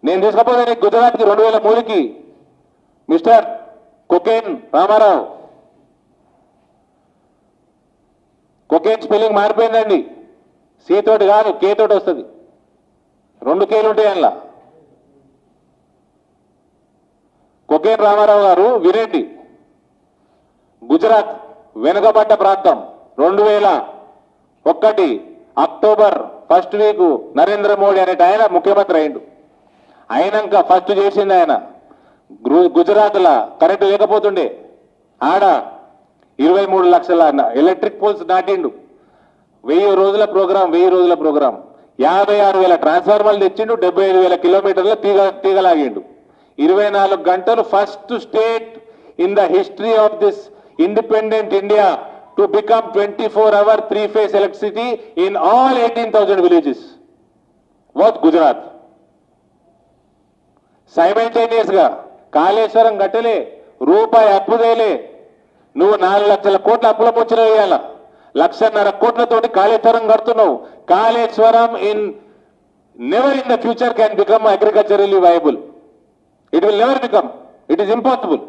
నేను తీసుకపోతే నీకు గుజరాత్కి 2003కి mister cocaine Ramarao, cocaine spelling మారిపోయిందండి. సి తోటి కాదు, కే తోటి వస్తుంది. 2 కేలు ఉంటాయి అందులో. కొకేన్ రామారావు గారు వినండి. గుజరాత్ వెనుకబడ్డ ప్రాంతం 2001 October 1st week Narendra Modi అనేట ఆయన ముఖ్యమంత్రి అయిండు. అయినాక ఫస్ట్ చేసింది ఆయన గుజరాత్లో కరెంటు లేకపోతుండే ఆడ 23 లక్షల ఎలక్ట్రిక్ పోల్స్ నాటిండు. 1000 రోజుల ప్రోగ్రాం 56,000 ట్రాన్స్ఫార్మర్లు తెచ్చిండు. 75,000 కిలోమీటర్ల తీగలాగిండు. 24 గంటలు first state in the history of this independent India to become 24-hour 3-phase electricity in all 18,000 villages what Gujarat. Simultaneous గా కాళేశ్వరం కట్టలే, రూపాయి అప్పు తేలే. నువ్వు 4 లక్షల కోట్ల అప్పుల ముచ్చిన వేయాల, 1,50,000 కోట్లతోటి కాళేశ్వరం కడుతున్నావు. Kaleshwaram never in the future can become agriculturally viable. It will never become, it is impossible.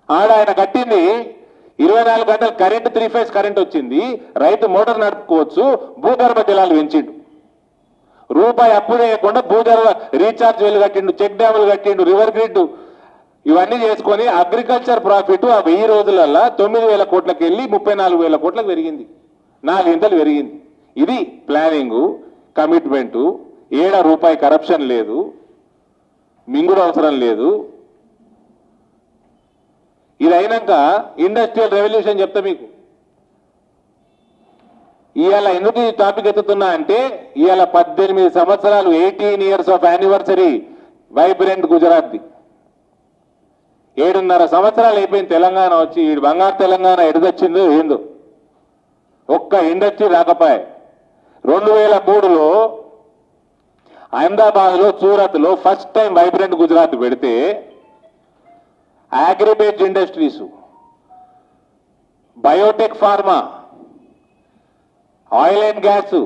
ఆడ ఆయన కట్టింది 24 గంటలు కరెంట్, 3-phase కరెంట్ వచ్చింది. రైతు మోటార్ నడుపుకోవచ్చు. భూగర్భ జలాలు పెంచిండు. రూపాయి అప్పు చేయకుండా భూగర్భ రీఛార్జ్ వెలు కట్టిండు, చెక్ డ్యాములు కట్టిండు, రివర్ గ్రిడ్ ఇవన్నీ చేసుకొని అగ్రికల్చర్ ప్రాఫిట్ ఆ 1000 రోజులల్లా 9,000 కోట్లకి వెళ్ళి 34,000 కోట్లకు పెరిగింది. 4 ఇంతలు పెరిగింది. ఇది ప్లానింగు, కమిట్మెంటు. ఏడ రూపాయి కరప్షన్ లేదు, మింగుడు అవసరం లేదు. ఇది అయినాక ఇండస్ట్రియల్ రెవల్యూషన్ చెప్తా మీకు. ఇవాళ ఎందుకు ఈ టాపిక్ ఎత్తుతున్నా అంటే ఇవాళ 18 సంవత్సరాలు 18 years ఆఫ్ యానివర్సరీ వైబ్రెంట్ గుజరాత్ది. 7.5 సంవత్సరాలు అయిపోయింది తెలంగాణ వచ్చి. ఈ బంగారు తెలంగాణ ఎడుదొచ్చిందో ఏందో, ఒక్క ఇండస్ట్రీ రాకపోయే. 2003లో అహ్మదాబాద్లో, సూరత్లో ఫస్ట్ టైం వైబ్రెంట్ గుజరాత్ పెడితే agri based industries, biotech pharma, oil and gas,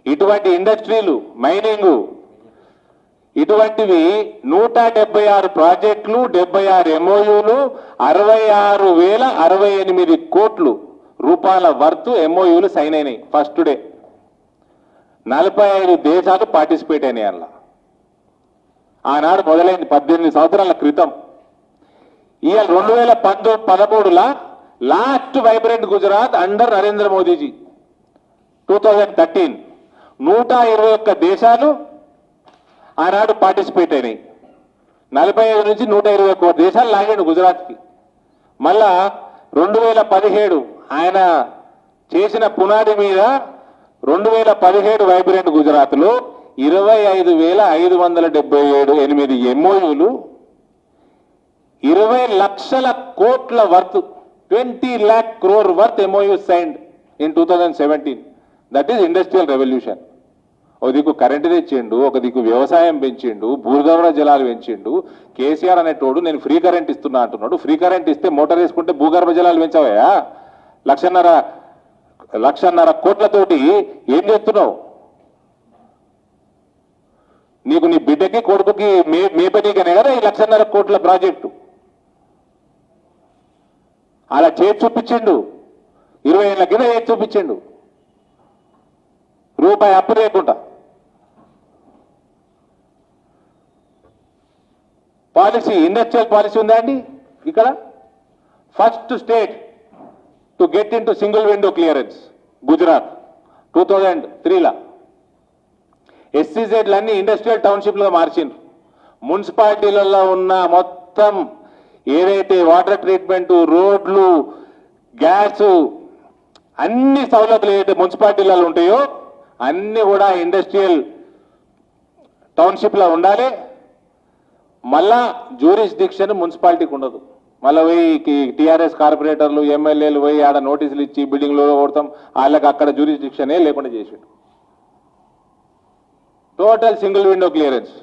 ఇటువంటి ఇండస్ట్రీలు, మైనింగ్, ఇటువంటివి 176 ప్రాజెక్టులు, 76 MOUలు, 66,068 కోట్లు రూపాయల వర్త్ MOUలు సైన్ అయినాయి ఫస్ట్ డే. 45 దేశాలు పార్టిసిపేట్ అయినాయి అలా. ఆనాడు మొదలైంది 18 సంవత్సరాల క్రితం. ఇవాళ 2013 last vibrant Gujarat under Narendra Modiji 2013 121 దేశాలు ఆనాడు పార్టిసిపేట్ అయినాయి. 45 నుంచి 121 దేశాలు లాగాడు గుజరాత్కి. మళ్ళా 2017 ఆయన చేసిన పునాది మీద 2017 వైబ్రెంట్ గుజరాత్లో 25,577 MOUలు, 20 లక్షల కోట్ల worth 20 lakh crore worth MOU signed in 2017. That is industrial revolution. ఒక దిక్కు కరెంటు తెచ్చిండు, ఒక దిక్కు వ్యవసాయం పెంచిండు, భూగర్భ జలాలు పెంచిండు. కేసీఆర్ అనేటోడు నేను ఫ్రీ కరెంట్ ఇస్తున్నా అంటున్నాడు. ఫ్రీ కరెంట్ ఇస్తే మోటార్ వేసుకుంటే భూగర్భ జలాలు పెంచావయ్యా? 1,50,000 కోట్లతోటి ఏం చేస్తున్నావు? నీకు నీ బిడ్డకి కొడుకుకి మేపనీకనే కదా ఈ 1,50,000 కోట్ల ప్రాజెక్టు. అలా చేసి చూపించిండు. 20 ఏళ్ల కింద చేసి చూపించిండు, రూపాయి అప్పు లేకుండా. పాలసీ, ఇండస్ట్రియల్ పాలసీ ఉందా అండి ఇక్కడ? First state to get in to single window clearance Gujarat 2003లా. ఎస్సీజెడ్లన్నీ ఇండస్ట్రియల్ టౌన్షిప్లుగా మార్చిండ్రు. మున్సిపాలిటీలలో ఉన్న మొత్తం ఏదైతే వాటర్ ట్రీట్మెంట్, రోడ్లు, గ్యాసు, అన్ని సౌలతులు ఏదైతే మున్సిపాలిటీలలో ఉంటాయో అన్ని కూడా ఇండస్ట్రియల్ టౌన్షిప్లో ఉండాలి. మళ్ళా జ్యూరిస్డిక్షన్ మున్సిపాలిటీకి ఉండదు. మళ్ళీ పోయి టీఆర్ఎస్ కార్పొరేటర్లు, ఎమ్మెల్యేలు పోయి ఆడ నోటీసులు ఇచ్చి బిల్డింగ్లో కొడతాం, వాళ్ళకి అక్కడ జ్యూరిస్డిక్షనే లేకుండా చేసిండు. టోటల్ సింగిల్ విండో క్లియరెన్స్,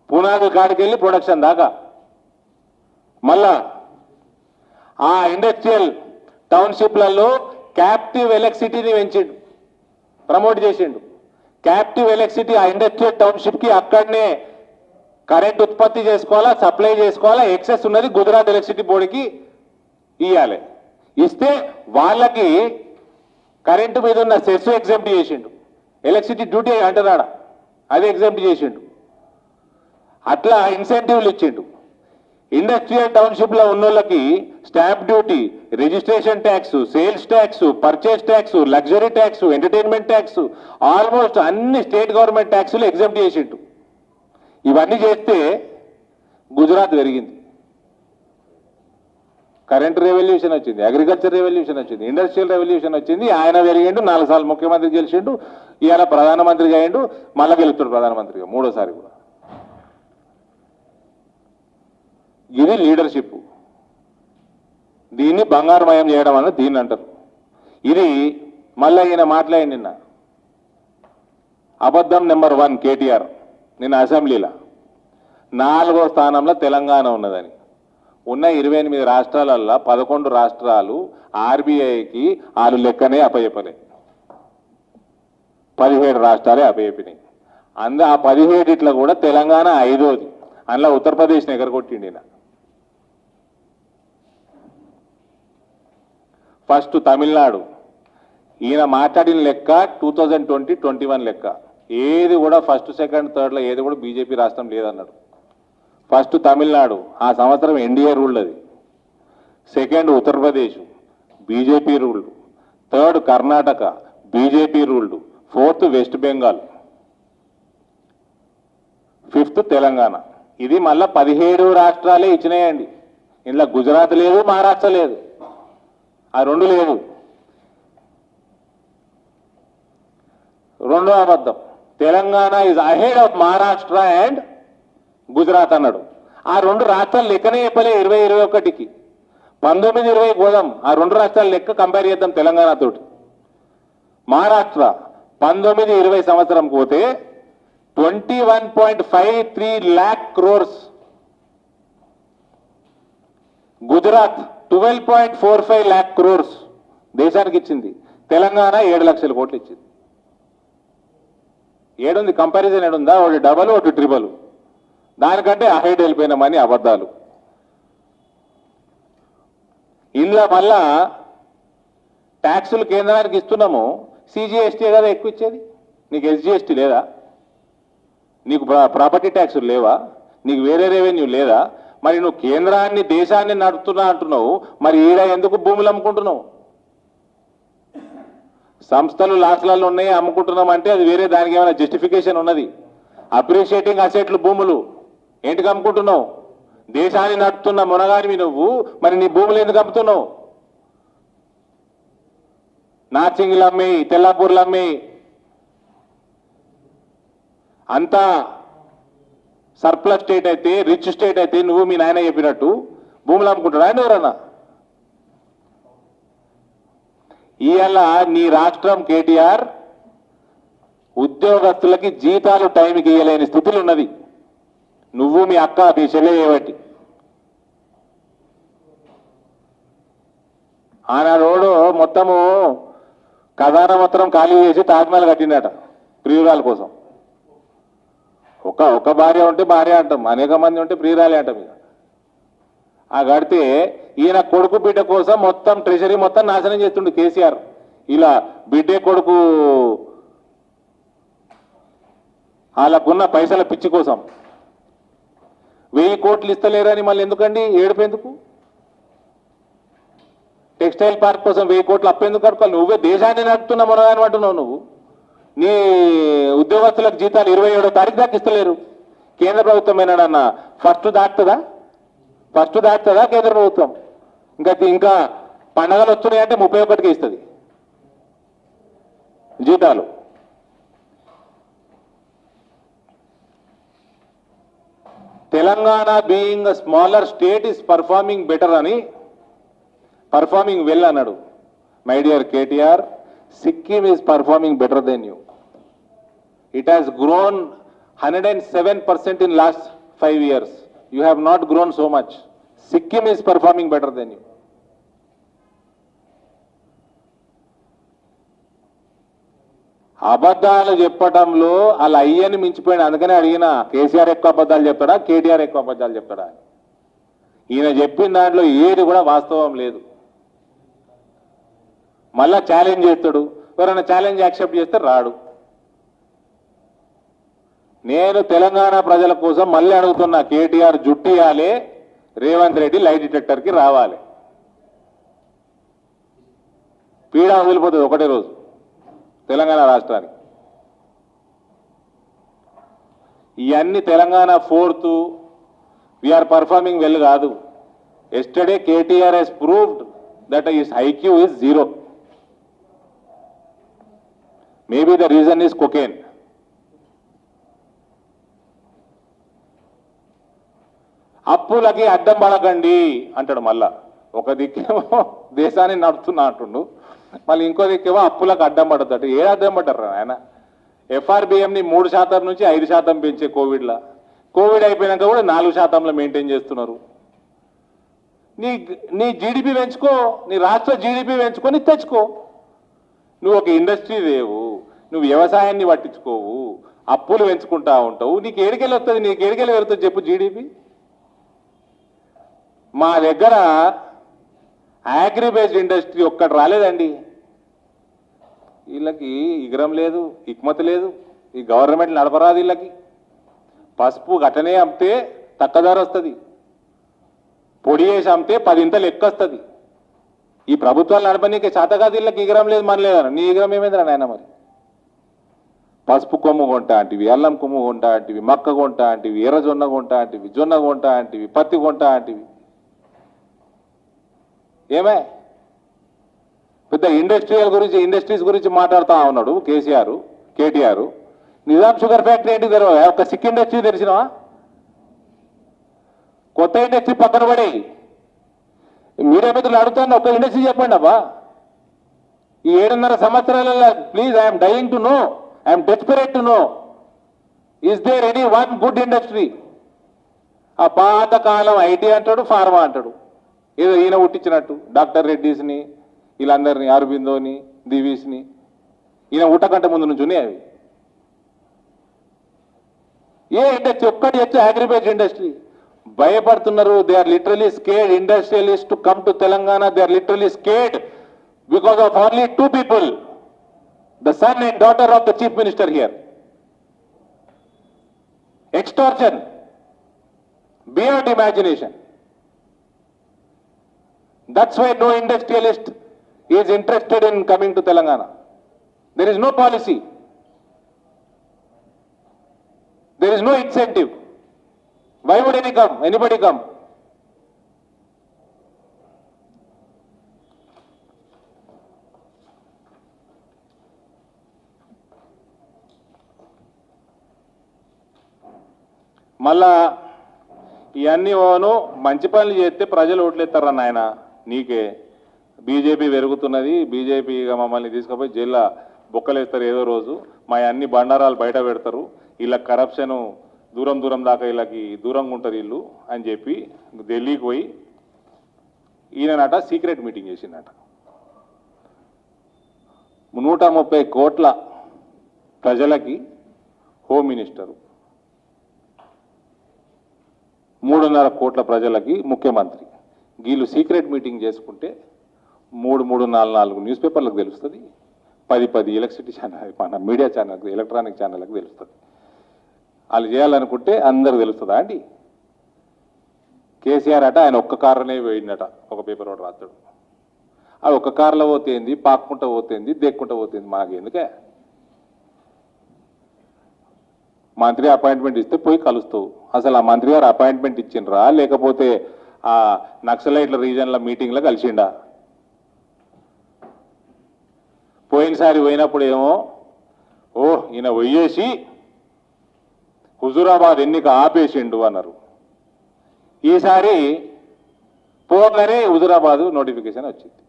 పునాదుల కాడికి వెళ్ళి ప్రొడక్షన్ దాకా. మళ్ళా ఆ ఇండస్ట్రియల్ టౌన్షిప్లలో క్యాప్టివ్ ఎలక్ట్రిసిటీని పెంచిండు, ప్రమోట్ చేసిండు. క్యాప్టివ్ ఎలక్ట్రిసిటీ ఆ ఇండస్ట్రియల్ టౌన్షిప్కి అక్కడనే కరెంట్ ఉత్పత్తి చేసుకోవాలా, సప్లై చేసుకోవాలా. ఎక్సెస్ ఉన్నది గుజరాత్ ఎలక్ట్రిసిటీ బోర్డుకి ఇవ్వాలి. ఇస్తే వాళ్ళకి కరెంటు మీద ఉన్న సెస్ ఎగ్జామ్ట్ చేసిండు. ఎలక్ట్రిసిటీ డ్యూటీ అంటున్నాడా, అది ఎగ్జామ్ట్ చేసిండు. అట్లా ఇన్సెంటివ్లు ఇచ్చిండు. ఇండస్ట్రియల్ టౌన్షిప్లో ఉన్న వాళ్ళకి stamp duty, registration tax, sales tax, purchase tax, luxury tax, entertainment tax, almost అన్ని స్టేట్ గవర్నమెంట్ ట్యాక్సులు ఎగ్జామ్ట్ చేసిండు. ఇవన్నీ చేస్తే గుజరాత్ పెరిగింది, కరెంట్ రెవల్యూషన్ వచ్చింది, అగ్రికల్చర్ రెవల్యూషన్ వచ్చింది, ఇండస్ట్రియల్ రెవల్యూషన్ వచ్చింది. ఆయన పెరిగిండు, 4 సార్లు ముఖ్యమంత్రి గెలిచిండు, ఇవాళ ప్రధానమంత్రిగా అయిండు, మళ్ళా గెలుస్తాడు ప్రధానమంత్రిగా 3వ సారి కూడా. ఇది లీడర్షిప్. దీన్ని బంగారుమయం చేయడం అన్నది దీన్ని అంటారు. ఇది మళ్ళీ ఈయన మాట్లాడి నిన్న అబద్ధం నెంబర్ 1 కేటీఆర్ నిన్న అసెంబ్లీలో 4వ స్థానంలో తెలంగాణ ఉన్నదని. ఉన్న 28 రాష్ట్రాలల్లో 11 రాష్ట్రాలు ఆర్బీఐకి వాళ్ళు లెక్కనే అప్పచెప్పలే, 17 రాష్ట్రాలే అప్పచెప్పినాయి. ఆ 17 కూడా తెలంగాణ 5వది. అందులో ఉత్తరప్రదేశ్ని ఎగరగొట్టిండి. ఫస్ట్ తమిళనాడు. ఈయన మాట్లాడిన లెక్క 2020-21 లెక్క. ఏది కూడా ఫస్ట్, సెకండ్, థర్డ్లో ఏది కూడా బీజేపీ రాష్ట్రం లేదన్నాడు. ఫస్ట్ తమిళనాడు, ఆ సంవత్సరం ఎన్డీఏ రూల్డ్ అది. Second Uttar Pradesh, BJP ruled. Third Karnataka, BJP ruled. Fourth west Bengal. Fifth Telangana. ఇది మళ్ళా 17 రాష్ట్రాలే ఇచ్చినాయండి. ఇందులో గుజరాత్ లేదు, మహారాష్ట్ర లేదు, ఆ 2 లేవు. రెండో అబద్ధం, Telangana is ahead of Maharashtra and Gujarat అన్నాడు. ఆ 2 రాష్ట్రాలు లెక్కనే చెప్పలే 2021కి. 19-20 పోదాం, ఆ 2 రాష్ట్రాల లెక్క కంపేర్ చేద్దాం తెలంగాణతోటి. మహారాష్ట్ర 19-20 సంవత్సరం పోతే 21.53 lakh crores. Gujarat 12.45 lakh crores దేశానికి ఇచ్చింది. తెలంగాణ 7 లక్షల కోట్లు ఇచ్చింది. ఏడుంది కంపారిజన్, ఏడుందా? ఒకటి డబల్, ఒకటి ట్రిబల్. దానికంటే అహెడ్ వెళ్ళిపోయినామని అబద్ధాలు. ఇందులో మళ్ళా ట్యాక్సులు కేంద్రానికి ఇస్తున్నాము, సిజిఎస్టీ కదా ఎక్కువ ఇచ్చేది. నీకు ఎస్జిఎస్టీ లేదా? నీకు ప్రాపర్టీ ట్యాక్సులు లేవా? నీకు వేరే రెవెన్యూ లేదా? మరి నువ్వు కేంద్రాన్ని, దేశాన్ని నడుపుతున్నా అంటున్నావు, మరి ఈడ ఎందుకు భూములు అమ్ముకుంటున్నావు? సంస్థలు లాస్లలో ఉన్నాయి, అమ్ముకుంటున్నాం అంటే అది వేరే, దానికి ఏమైనా జస్టిఫికేషన్ ఉన్నది? అప్రిషియేటింగ్ అసెట్లు భూములు ఏంటికి అమ్ముకుంటున్నావు? దేశాన్ని నడుపుతున్న మునగానివి నువ్వు, మరి నీ భూములు ఎందుకు అమ్ముతున్నావు? నార్సింగిలు అమ్మి, తెల్లాపూర్లు అమ్మి, అంతా సర్ప్లస్ స్టేట్ అయితే, రిచ్ స్టేట్ అయితే నువ్వు మీ నాయన చెప్పినట్టు భూములు అమ్ముకుంటాడా ఆయన ఎవరన్నా? ఇవాళ నీ రాష్ట్రం కేటీఆర్ ఉద్యోగస్తులకి జీతాలు టైంకి ఇవ్వలేని స్థితిలో ఉన్నది. నువ్వు మీ అక్క, మీ చెల్లె ఏబట్టి. ఆనాడు మొత్తము ఖజానా మొత్తం ఖాళీ చేసి తాజ్మహల్ కట్టిందట ప్రియురాల కోసం. ఒక భార్య ఉంటే భార్య అంటాం, అనేక మంది ఉంటే ప్రియురాలే అంటాం. ఇక ఆ కడితే ఈయన కొడుకు బిడ్డ కోసం మొత్తం ట్రెజరీ మొత్తం నాశనం చేస్తుండే కేసీఆర్. ఇలా బిడ్డే కొడుకు వాళ్ళకున్న పైసల పిచ్చి కోసం 1000 కోట్లు ఇస్తలేరని మళ్ళీ ఎందుకండి ఏడుపు? ఎందుకు? టెక్స్టైల్ పార్క్ కోసం 1000 కోట్లు అప్పెందుకు కట్టుకోవాలి? నువ్వే దేశాన్ని నడుపుతున్నా మనగాని అంటున్నావు. నువ్వు నీ ఉద్యోగస్తులకు జీతాలు 27వ తారీఖు దాకా ఇస్తలేరు. కేంద్ర ప్రభుత్వం ఏనాడన్నా ఫస్ట్ దాటుతుందా కేంద్ర ప్రభుత్వం? ఇంకా పండగలు వస్తున్నాయంటే 31కి ఇస్తుంది జీతాలు. Telangana being a smaller state is performing better అని, పర్ఫార్మింగ్ వెల్ అన్నాడు. My dear KTR, Sikkim is performing better than you. It has grown 107% in last 5 years. You have not grown so much. Sikkim is performing better than you. అబద్ధాలు చెప్పటంలో అలా అయ్యని మించిపోయిన. అందుకనే అడిగిన, కేసీఆర్ ఎక్కువ అబద్ధాలు చెప్తాడా, కేటీఆర్ ఎక్కువ అబద్ధాలు చెప్తాడా అని. ఈయన చెప్పిన దాంట్లో ఏది కూడా వాస్తవం లేదు. మళ్ళా ఛాలెంజ్ చేస్తాడు. ఎవరైనా ఛాలెంజ్ యాక్సెప్ట్ చేస్తే రాడు. నేను తెలంగాణ ప్రజల కోసం మళ్ళీ అడుగుతున్నా, కేటీఆర్ జుట్టియాలే, రేవంత్ రెడ్డి లై డిటెక్టర్కి రావాలి. పీడ వదిలిపోతుంది ఒకటే రోజు తెలంగాణ రాష్ట్రానికి. ఇవన్నీ Telangana 4th we are performing well కాదు. Yesterday KTR he's proved that his IQ is 0. Maybe the reason is cocaine. అప్పులకి అడ్డం పడకండి అంటాడు. మళ్ళా ఒక దిక్కేమో దేశాన్ని నడుపుతున్నా అంటుండు, మళ్ళీ ఇంకో దిక్కేమో అప్పులకు అడ్డం పడతాడు. ఏ అడ్డం పడ్డారు ఆయన? FRBMని 3% నుంచి 5% పెంచే కోవిడ్ అయిపోయినాక కూడా 4%లో మెయింటైన్ చేస్తున్నారు. నీ జీడిపి పెంచుకో, నీ రాష్ట్ర జీడిపి పెంచుకొని తెచ్చుకో. నువ్వు ఒక ఇండస్ట్రీ లేవు, నువ్వు వ్యవసాయాన్ని పట్టించుకోవు, అప్పులు పెంచుకుంటా ఉంటావు. నీకు ఏడికెళ్ళి వస్తుంది? నీకు ఏడికెళ్ళి వెళ్తుంది చెప్పు జీడిపి? మా దగ్గర అగ్రిబేస్డ్ ఇండస్ట్రీ ఒక్కటి రాలేదండి. వీళ్ళకి ఇగరం లేదు, ఇక్మతి లేదు. ఈ గవర్నమెంట్ నడపరాదు వీళ్ళకి. పసుపు గట్టనే అమ్మితే తక్కువ ధర వస్తుంది, పొడి వేసి అమ్మితే 10 ఇంతలు ఎక్కువ వస్తుంది. ఈ ప్రభుత్వాలు నడపనీకే చేత కాదు వీళ్ళకి. ఇగరం లేదు, మన లేదన్న. నీ ఇగరం ఏమైందిరా నాయన? మరి పసుపు కొమ్ము కొంటా అంటివి, అల్లం కొమ్ము కొంటా అంటివి, మక్క కొంటా అంటివి, ఎర్రజొన్న కొంటా అంటివి, జొన్న కొంటా అంటివి, పత్తి కొంటా అంటివి. ఏమే పెద్ద ఇండస్ట్రీస్ గురించి మాట్లాడుతూ ఉన్నాడు కేటీఆర్. నిజాం షుగర్ ఫ్యాక్టరీ ఏంటి తెరవా? ఒక సిక్ ఇండస్ట్రీ తెరిచినవా? కొత్త ఇండస్ట్రీ పక్కన పడి మీడియా మిత్రులు అడుగుతాను, ఒక ఇండస్ట్రీ చెప్పండి అబ్బా. ఈ 7.5 సంవత్సరాలలో please, I'm dying to know, I'm desperate to know, is there any one good industry? ఆ పాతకాలం ఐటీ అంటాడు, ఫార్మా అంటాడు. ఏదో ఈయన ఉట్టించినట్టు డాక్టర్ రెడ్డిస్ని, వీళ్ళందరినీ, అరబిందోని, దివీస్ని ఈయన ఉట్టకంటే ముందు నుంచి ఉన్నాయి అవి. ఏ ఇండస్ట్రీ ఒక్కటి వచ్చి అగ్రిబేస్డ్ ఇండస్ట్రీ భయపడుతున్నారు. They are literally scared. Industrialist to come to Telangana, they are literally scared because of only 2 people, the son and daughter of the chief minister here. Extortion beyond imagination. That's why no industrialist is interested in coming to Telangana. There is no policy. There is no incentive. Why would anybody come? మళ్ళా ఇవన్నీ own మంచి పనులు చేస్తే ప్రజలు ఓట్లేస్తారా నాయన? నీకే BJP పెరుగుతున్నది, బీజేపీగా మమ్మల్ని తీసుకుపోయి జైల్లో బొక్కలేస్తారు ఏదో రోజు. మా అన్ని బండారాలు బయట పెడతారు, వీళ్ళకి కరప్షను దూరం దాకా వీళ్ళకి దూరంగా ఉంటారు వీళ్ళు అని చెప్పి ఢిల్లీకి పోయి ఈయననట సీక్రెట్ మీటింగ్ చేసిందట. 130 కోట్ల ప్రజలకి హోమ్ మినిస్టరు, 3.5 కోట్ల ప్రజలకి ముఖ్యమంత్రి. వీళ్ళు సీక్రెట్ మీటింగ్ చేసుకుంటే 3-4 న్యూస్ పేపర్లకు తెలుస్తుంది, 10 ఎలక్ట్రిసిటీ ఛానల్, మన మీడియా ఛానల్, ఎలక్ట్రానిక్ ఛానళ్ళకు తెలుస్తుంది. వాళ్ళు చేయాలనుకుంటే అందరికి తెలుస్తుందా అండి? కేసీఆర్ అట ఆయన ఒక్క కారులోనే పోయిందట, ఒక పేపర్ ఒకటి రాస్తాడు. అది ఒక్క కారులో పోతేంది, పాక్కుంటా పోతేంది, దేక్కుంటా పోతేంది, మాకు ఎందుకే? మంత్రి అపాయింట్మెంట్ ఇస్తే పోయి కలుస్తావు. అసలు ఆ మంత్రి గారు అపాయింట్మెంట్ ఇచ్చిండ్రా లేకపోతే ఆ నక్సలైట్ల రీజన్ల మీటింగ్లో కలిసిండా? పోయినసారి పోయినప్పుడు ఏమో ఈయన పోయేసి హుజూరాబాద్ ఎన్నిక ఆపేసిండు అన్నారు. ఈసారి పోగానే హుజూరాబాద్ నోటిఫిकेशन వచ్చింది.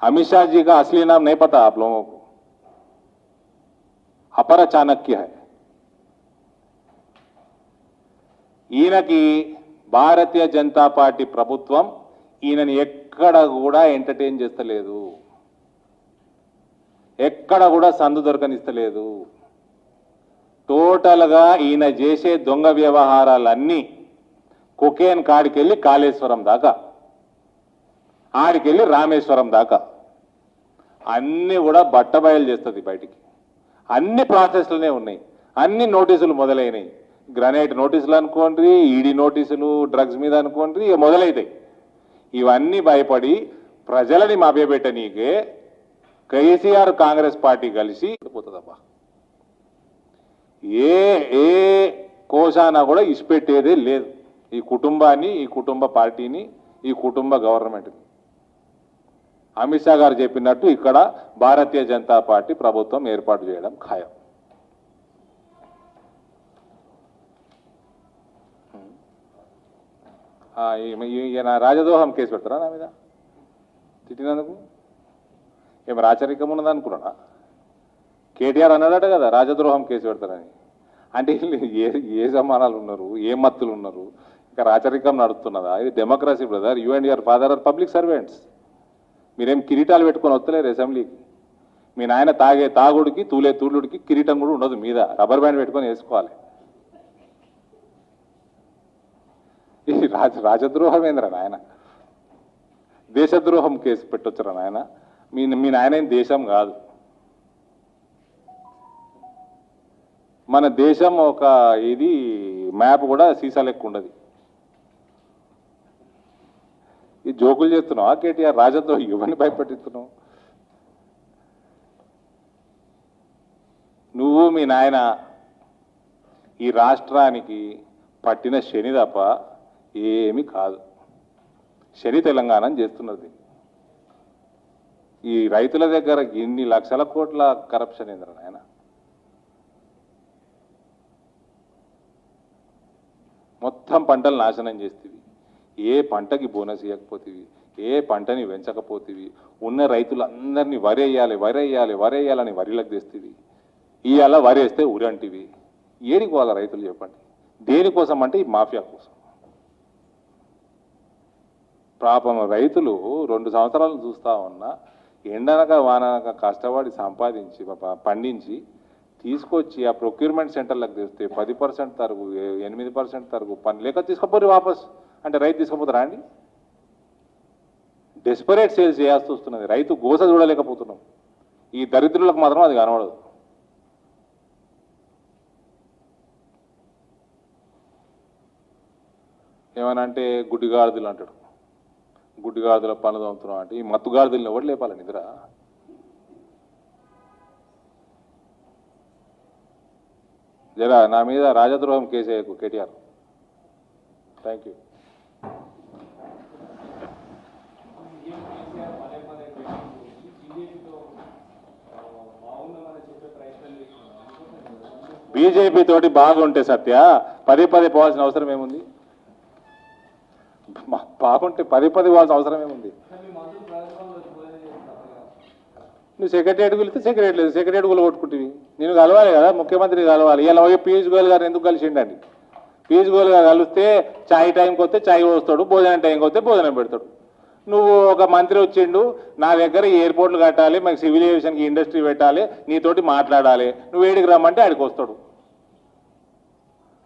अमित शाह जी का असली नाम नहीं पता आप लोगों को, अपर चाणक्य है. ఈయనకి భారతీయ జనతా పార్టీ ప్రభుత్వం ఈయనని ఎక్కడ కూడా ఎంటర్టైన్ చేస్తలేదు, ఎక్కడ కూడా సందు దొరకనిస్తలేదు. టోటల్గా ఈయన చేసే దొంగ వ్యవహారాలన్నీ కొకేన్ కాడికెళ్ళి కాళేశ్వరం దాకా, ఆడికెళ్ళి రామేశ్వరం దాకా అన్నీ కూడా బట్టబయలు చేస్తుంది బయటికి. అన్ని ప్రాసెస్లనే ఉన్నాయి, అన్ని నోటీసులు మొదలైనవి. గ్రనేట్ నోటీసులు అనుకోండి, ఈడీ నోటీసులు డ్రగ్స్ మీద అనుకోండి, ఇక మొదలైతాయి. ఇవన్నీ భయపడి ప్రజలని మభ్యపెట్టనీకే కేసీఆర్ కాంగ్రెస్ పార్టీ కలిసి పోతుందబ్బా. ఏ ఏ కోశానా కూడా ఇసిపెట్టేదే లేదు ఈ కుటుంబాన్ని, ఈ కుటుంబ పార్టీని, ఈ కుటుంబ గవర్నమెంట్ని. అమిత్ షా గారు చెప్పినట్టు ఇక్కడ భారతీయ జనతా పార్టీ ప్రభుత్వం ఏర్పాటు చేయడం ఖాయం. ఈయన రాజద్రోహం కేసు పెడతారా నా మీద తిట్టినందుకు? ఏమి రాచరికం ఉన్నది అనుకున్నాడా? కేటీఆర్ అన్నాడట కదా రాజద్రోహం కేసు పెడతారని. అంటే ఏ సమానాలు ఉన్నారు, ఏ మత్తులు ఉన్నారు, ఇంకా రాచరికం నడుస్తున్నదా? ఇది democracy brother. You and your father are public servants. మీరేం కిరీటాలు పెట్టుకొని వస్తలేరు అసెంబ్లీకి. మీ నాయన తాగుడికి తూలుడికి కిరీటం కూడా ఉండదు మీద, రబ్బర్ బ్యాండ్ పెట్టుకొని వేసుకోవాలి. ఇది రాజద్రోహమేంద్రా నాయన? దేశద్రోహం కేసు పెట్టొచ్చురా నాయన? మీ నాయన దేశం కాదు. మన దేశం ఒక ఇది మ్యాప్ కూడా సీసా లెక్క ఉండదు. ఈ జోకులు చేస్తున్నావా కేటీఆర్? రాజద్రోహం ఇవన్నీ భయపెట్టిస్తున్నావు నువ్వు. మీ నాయన ఈ రాష్ట్రానికి పట్టిన శని తప్ప ఏమి కాదు. శని తెలంగాణ చేస్తున్నది. ఈ రైతుల దగ్గర ఇన్ని లక్షల కోట్ల కరప్షన్ ఏంద్ర నాయన? మొత్తం పంటలు నాశనం చేస్తేవి, ఏ పంటకి బోనస్ ఇవ్వకపోతేవి, ఏ పంటని పెంచకపోతేవి, ఉన్న రైతులందరినీ వరేయాలని వరిలకు తెస్తేవి. ఇవాళ వరేస్తే ఉరంటివి. ఏడికి పోవాలా రైతులు చెప్పండి? దేనికోసం అంటే ఈ మాఫియా కోసం. పాపం రైతులు 2 సంవత్సరాలు చూస్తా ఉన్నా ఎండనక వాననక కష్టపడి సంపాదించి పండించి తీసుకొచ్చి ఆ ప్రొక్యూర్మెంట్ సెంటర్లకు తెస్తే 10% తరుగు, 8% తరుగు పని లేక తీసుకుపోరు వాపస్. అంటే రైతు తీసుకుపోతారా అండి? డెస్పరేట్ సేల్స్ చేయాల్సి వస్తున్నది. రైతు గోస చూడలేకపోతున్నాం. ఈ దరిద్రులకు మాత్రం అది కనబడదు. ఏమనంటే గుడ్డిగాడిదలు అంటాడు. గుడ్డిగాడిదల పనులు తోముతున్నాం అంటే ఈ మత్తుగాడిదల్ని ఎవరు లేపాలి నిద్ర? జరా నా మీద రాజద్రోహం కేసు వేయకు కేటీఆర్. Thank you. బీజేపీ తోటి బాగుంటే సత్య పదే పోవాల్సిన అవసరం ఏముంది? బాగుంటే పదే పోవాల్సిన అవసరం ఏముంది? నువ్వు సెక్రటరీ వెళ్తే సెక్రటరీ కూడా కొట్టుకుంటుంది. నేను కలవాలి కదా, ముఖ్యమంత్రిని కలవాలి. ఇలా పీయూష్ గోయల్ గారు ఎందుకు కలిసిండండి? పీయూష్ గోయల్ గారు కలిస్తే చాయ్ టైంకి వస్తే చాయ్ పోస్తాడు, భోజనం టైంకి వస్తే భోజనం పెడతాడు. నువ్వు ఒక మంత్రి వచ్చిండు, నా దగ్గర ఎయిర్పోర్ట్లు కట్టాలి, మాకు సివిల్ ఏవియేషన్కి ఇండస్ట్రీ పెట్టాలి, నీతోటి మాట్లాడాలి, నువ్వు ఏడికి రమ్మంటే ఆడికి వస్తాడు.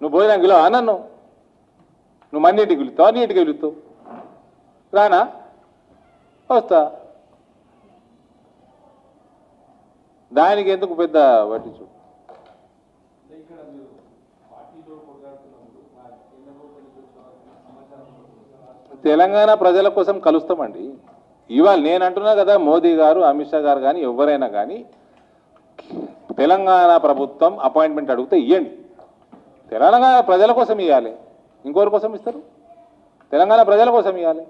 నువ్వు భోజనం గిలవా నన్ను? నువ్వు మంది ఇంటికి పిలుస్తావా, నీ ఇంటికి పిలుస్తావు? రానా? వస్తా. దానికి ఎందుకు పెద్ద పట్టించు? తెలంగాణ ప్రజల కోసం కలుస్తామండి. ఇవాళ నేను అంటున్నా కదా, మోదీ గారు, అమిత్ షా గారు కానీ ఎవరైనా కానీ తెలంగాణ ప్రభుత్వం అపాయింట్మెంట్ అడిగితే ఇవ్వండి. తెలంగాణ ప్రజల కోసం ఇవ్వాలి, ఇంకోరి కోసం ఇస్తారు? తెలంగాణ ప్రజల కోసం ఇవ్వాలి.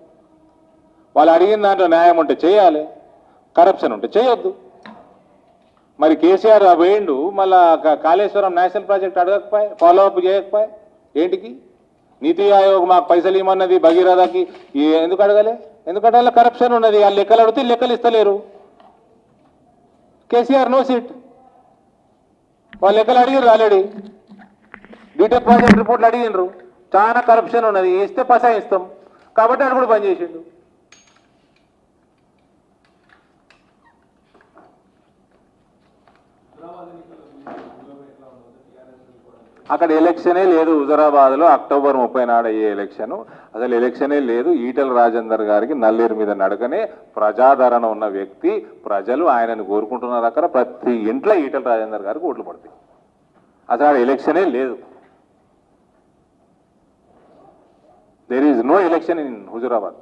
వాళ్ళు అడిగిన దాంట్లో న్యాయం ఉంటే చేయాలి, కరప్షన్ ఉంటే చేయొద్దు. మరి కేసీఆర్ వేయండు, మళ్ళా కాళేశ్వరం నేషనల్ ప్రాజెక్ట్ అడగకపోయి, ఫాలోఅప్ చేయకపోయి, ఏంటికి? నీతి ఆయోగ్ మాకు పైసలు ఇవ్వమన్నది భగీరథకి, ఎందుకు అడగలే? ఎందుకంటే అలా కరప్షన్ ఉన్నది. వాళ్ళు లెక్కలు అడిగితే లెక్కలు ఇస్తలేరు. KCR no seat. వాళ్ళు లెక్కలు అడిగారు ఆల్రెడీ, బీటెక్ ప్రాజెక్ట్ రిపోర్ట్లు అడిగినరు. చాలా కరప్షన్ ఉన్నది, ఇస్తే పసాయిస్తాం కాబట్టి అది కూడా బంద్ చేసిండు. అక్కడ ఎలక్షనే లేదు. హుజరాబాద్లో అక్టోబర్ 30 నాడు అయ్యే ఎలక్షన్, అసలు ఎలక్షనే లేదు. ఈటల రాజేందర్ గారికి నల్లేరు మీద నడకనే ప్రజాదరణ ఉన్న వ్యక్తి. ప్రజలు ఆయనను కోరుకుంటున్నారు. అక్కడ ప్రతి ఇంట్లో ఈటల రాజేందర్ గారికి ఓట్లు పడతాయి. అసలు ఎలక్షనే లేదు. there is no election in Huzurabad.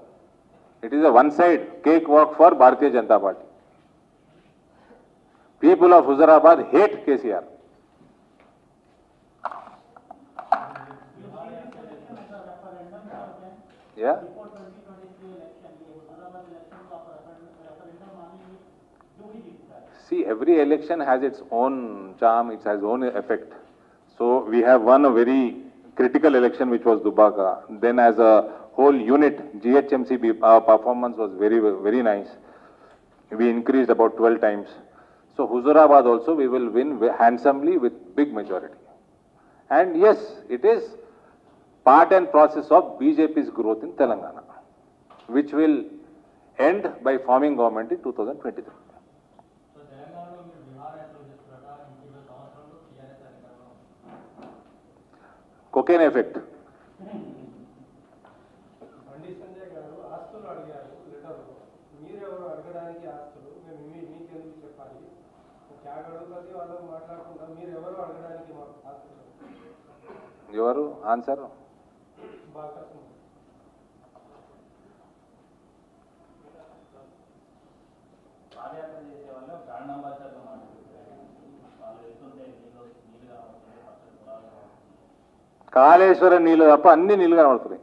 It is a one-side cakewalk for Bharatiya Janata Party. People of Huzurabad hate KCR. Yeah. See, every election has its own charm, it has own effect. So we have won a very critical election, which was Dubaka. Then as a whole unit, GHMC performance was very nice. We increased about 12 times. So Huzurabad also we will win handsomely with big majority. And yes, it is part and process of BJP's growth in Telangana, which will end by forming government in 2023. Cocaine effect. Bandi Sanjay గారు ఆస్తులు అడిగారు letter. మీరెవరు అడగడానికి ఆస్తులు? మేము మీకెందుకు చెప్పాలి? CAG అడుగుతుంది, వాళ్ళు మాట్లాడుకుంటారు. మీరెవరు అడగడానికి మాకు ఆస్తులు? ఎవరు ఆన్సర్? బాగా పాదయాత్ర చేసే వాళ్ళు బ్రాండ్ అంబాసిడర్గా మాట్లాడుతున్నారు. వాళ్ళు వెళ్తుంటే నీళ్ళుగా ఉంటుంది, పచ్చడి పొలాలుగా ఉంటుంది. కాళేశ్వరం నీళ్ళు తప్ప అన్ని నీళ్ళు కనబడుతున్నాయి.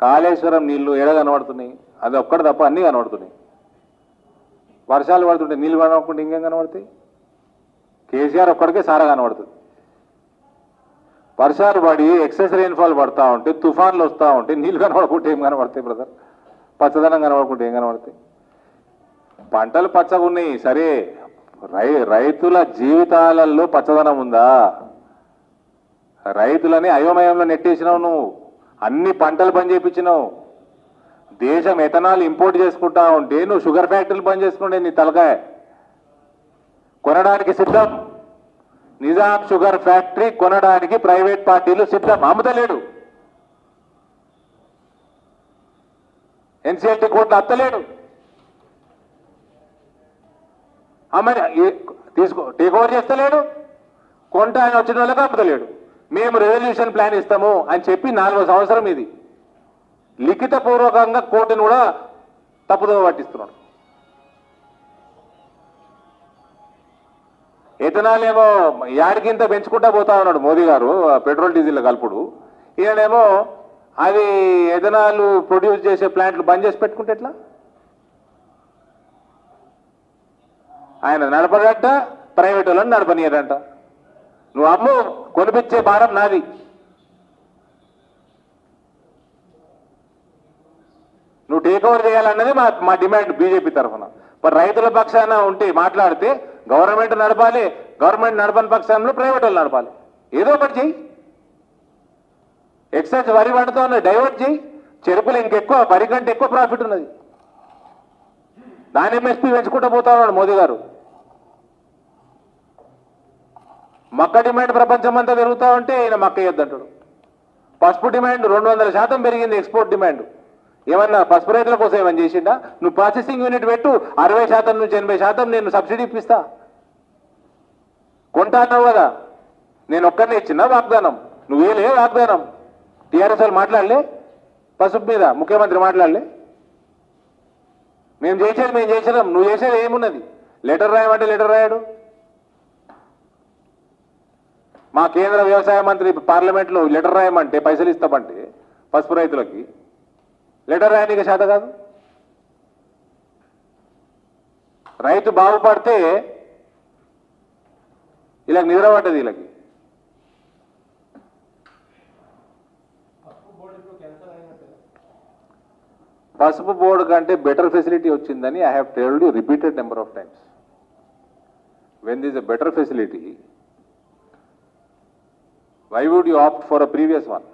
కాళేశ్వరం నీళ్లు ఎడ కనబడుతున్నాయి? అది ఒక్కటి తప్ప అన్నీ కనబడుతున్నాయి. వర్షాలు పడుతుంటే నీళ్ళు కనబడకుండా ఇంకేం కనబడతాయి? కేసీఆర్ ఒక్కడికే సారా కనబడుతుంది. వర్షాలు పడి ఎక్సెస్ రెయిన్ఫాల్ పడతా ఉంటే, తుఫాన్లు వస్తూ ఉంటే నీళ్ళు కనబడకుంటే ఏం కనబడతాయి బ్రదర్? పచ్చదనం కనబడకుంటే ఏం కనబడతాయి? పంటలు పచ్చగా ఉన్నాయి సరే, రైతుల జీవితాలలో పచ్చదనం ఉందా? రైతులని అయోమయంలో నెట్టేసినావు నువ్వు. అన్ని పంటలు బంద్ చేయించినావు. దేశం ఎథనాల్ ఇంపోర్ట్ చేసుకుంటా ఉంటే నువ్వు షుగర్ ఫ్యాక్టరీలు బంద్ చేసుకుంటే నీ తలకాయ కొనడానికి సిద్ధం. నిజాం షుగర్ ఫ్యాక్టరీ కొనడానికి ప్రైవేట్ పార్టీలు సిద్ధం. అమ్ముతలేడు. ఎన్సీఎల్టీ కోర్టులు అత్తలేడు. అమ్మని తీసుకో టేక్ ఓవర్ చేస్తలేడు. కొంట ఆయన వచ్చిన వాళ్ళకి అమ్ముతలేడు. మేము రెవల్యూషన్ ప్లాన్ ఇస్తాము అని చెప్పి 4వ సంవత్సరం ఇది లిఖితపూర్వకంగా కోర్టును కూడా తప్పుదోవ పట్టిస్తున్నాడు. ఎథనాల్ ఏమో యాడికింత పెంచుకుంటా పోతా ఉన్నాడు మోదీ గారు, పెట్రోల్ డీజిల్ కలుపుడు. ఈయనేమో అది ఎథనాల్ ప్రొడ్యూస్ చేసే ప్లాంట్లు బంద్ చేసి పెట్టుకుంటే ఎట్లా? ఆయన నడపడంట, ప్రైవేట్ వాళ్ళని నడపనీయడంట. నువ్వు అమ్ము, కొనిపించే భారం నాది. నువ్వు టేక్ ఓవర్ చేయాలన్నది మా డిమాండ్ బీజేపీ తరఫున. మరి రైతుల పక్షాన ఉంటే మాట్లాడితే గవర్నమెంట్ నడపాలి, గవర్నమెంట్ నడపని పక్షంలో ప్రైవేట్ వాళ్ళు నడపాలి. ఏదో ఒకటి చెయ్యి. ఎక్సైజ్ వరి వంటతో డైవర్ట్ చేయి. చెరుకులు ఇంకెక్కువ, వరి కంటే ఎక్కువ ప్రాఫిట్ ఉన్నది. దాని ఎంఎస్పీ పెంచుకుంటూ పోతా ఉన్నాడు మోదీ గారు. మక్క డిమాండ్ ప్రపంచం అంతా పెరుగుతా ఉంటే ఈయన మక్క వేయొద్దంటాడు. పసుపు డిమాండ్ 200% పెరిగింది, ఎక్స్పోర్ట్ డిమాండ్. ఏమన్నా పసుపు రైతుల కోసం ఏమని చేసిండా? నువ్వు ప్రాసెసింగ్ యూనిట్ పెట్టు, 60% నుంచి 80% నేను సబ్సిడీ ఇప్పిస్తా. కొంటా అన్నావు కదా, నేను ఒక్కరినే ఇచ్చిన వాగ్దానం. నువ్వేలే వాగ్దానం. టీఆర్ఎస్ వాళ్ళు మాట్లాడలే పసుపు మీద, ముఖ్యమంత్రి మాట్లాడలే. మేము చేసినాం, నువ్వు చేసేది ఏమున్నది? లెటర్ రాయమంటే లెటర్ రాయడు. మా కేంద్ర వ్యవసాయ మంత్రి పార్లమెంట్లో లెటర్ రాయమంటే పైసలు ఇస్తామంటే పసుపు రైతులకి లెటర్ రాయడానికి శాత కాదు. రైతు బాగుపడితే ఇలా నిద్ర పడ్డది. వీళ్ళకి పసుపు బోర్డు ఇప్పుడు క్యాన్సల్ అయినట్టు. పసుపు బోర్డు కంటే బెటర్ ఫెసిలిటీ వచ్చిందని I have telled you repeated number of times. When this a better facility, why would you opt for a previous one?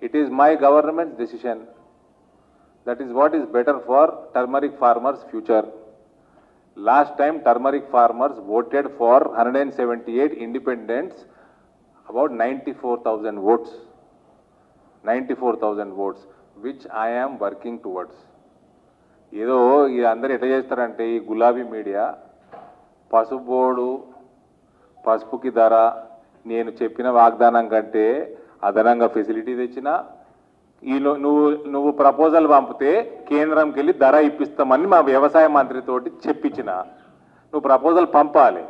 It is my government's decision. That is what is better for turmeric farmers' future. Last time turmeric farmers voted for 178 independents, about 94,000 votes. 94,000 votes, which I am working towards. ఏదో ఈ అందరు ఎట్లా చేస్తారంటే ఈ గులాబీ media పసుపు board, పసుపుకి ధర, నేను చెప్పిన వాగ్దానం కంటే అదనంగా ఫెసిలిటీ తెచ్చిన, ఈ నువ్వు ప్రపోజల్ పంపితే కేంద్రంకి వెళ్ళి ధర ఇప్పిస్తామని మా వ్యవసాయ మంత్రితోటి చెప్పించిన. నువ్వు ప్రపోజల్ పంపాలి,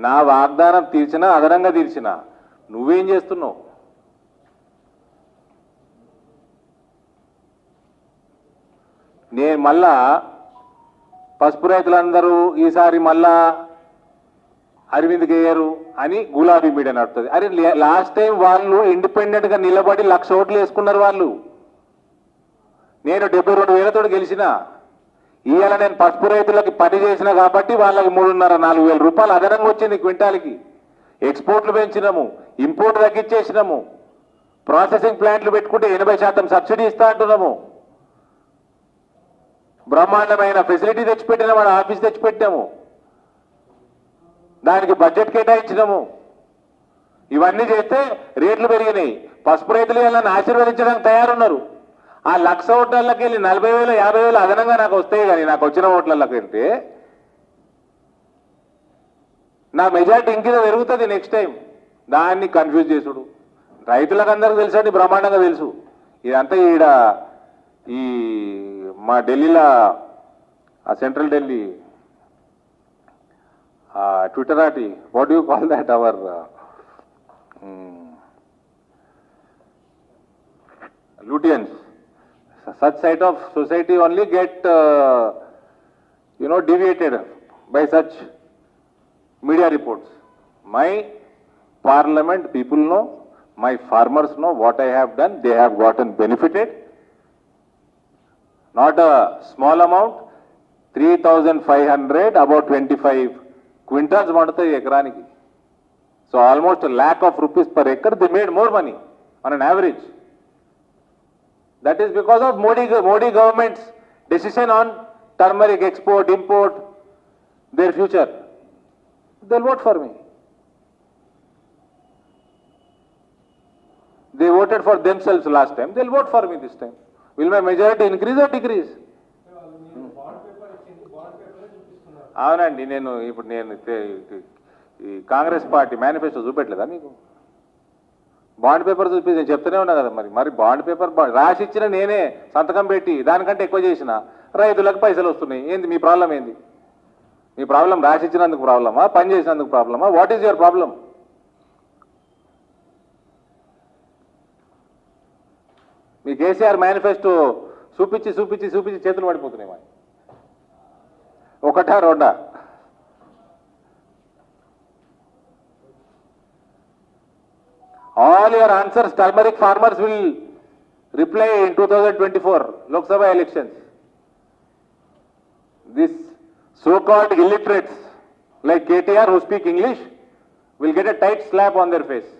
నా వాగ్దానం తీర్చినా అదనంగా తీర్చిన. నువ్వేం చేస్తున్నావు? నేను మళ్ళా పసుపు రైతులందరూ ఈసారి మళ్ళా అరవింద్ గేయరు అని గులాబీ మీడియా నడుతుంది. అరే లాస్ట్ టైం వాళ్ళు ఇండిపెండెంట్ గా నిలబడి 1,00,000 ఓట్లు వేసుకున్నారు వాళ్ళు. నేను 72,000 గెలిచిన. ఇవాళ నేను పసుపు రైతులకి పని చేసిన కాబట్టి వాళ్ళకి 3,500-4,000 రూపాయలు అదనంగా వచ్చింది క్వింటాల్కి. ఎక్స్పోర్ట్లు పెంచినాము, ఇంపోర్ట్ తగ్గించేసినాము, ప్రాసెసింగ్ ప్లాంట్లు పెట్టుకుంటే 80% సబ్సిడీ ఇస్తా అంటున్నాము. బ్రహ్మాండమైన ఫెసిలిటీ తెచ్చిపెట్టిన వాడు ఆఫీస్ తెచ్చిపెట్టాము, దానికి బడ్జెట్ కేటాయించినాము. ఇవన్నీ చేస్తే రేట్లు పెరిగినాయి. పసుపు రైతులు వాళ్ళని ఆశీర్వదించడానికి తయారున్నారు. ఆ 1,00,000 ఓట్లకి వెళ్ళి 40,000, 50,000 అదనంగా నాకు వస్తాయి. కానీ నాకు వచ్చిన ఓట్లకి వెళ్తే నా మెజార్టీ ఇంకిద పెరుగుతుంది నెక్స్ట్ టైం. దాన్ని కన్ఫ్యూజ్ చేసుడు రైతులకు అందరికీ తెలుసండి, బ్రహ్మాండంగా తెలుసు. ఇదంతా ఈ మా ఢిల్లీలో central Delhi Twitterati, what do you call that? Our Lutyens. Such side of society only get deviated by such media reports. My parliament people know, my farmers know what I have done. They have gotten benefited. Not a small amount, 3,500, about 25 quintals పండుతాయి ఎకరానికి. So almost ₹1,00,000 per acre. They made more money on an average. That is because of Modi government's decision on turmeric export, import, their future. They'll vote for me. They voted for themselves last time. They'll vote for me this time. Will my majority increase or decrease? అవునండి. నేను ఈ Congress party manifesto చూపెట్టలేదా మీకు? Bond paper చూపి నేను చెప్తూనే ఉన్నా కదా. మరి బాండ్ పేపర్ రాసి ఇచ్చిన నేనే సంతకం పెట్టి దానికంటే ఎక్కువ చేసిన, రైతులకు పైసలు వస్తున్నాయి. ఏంది మీ ప్రాబ్లం? ఏంది మీ ప్రాబ్లం? రాసి ఇచ్చినందుకు ప్రాబ్లమా, పని చేసినందుకు ప్రాబ్లమా? What is your problem? Me KCR manifesto చూపించి చేతులు పడిపోతున్నాయి. మరి ఒకటా రెండా? All your answers, turmeric farmers will reply in 2024 Lok Sabha elections. This so-called illiterates like KTR who speak English will get a tight slap on their face.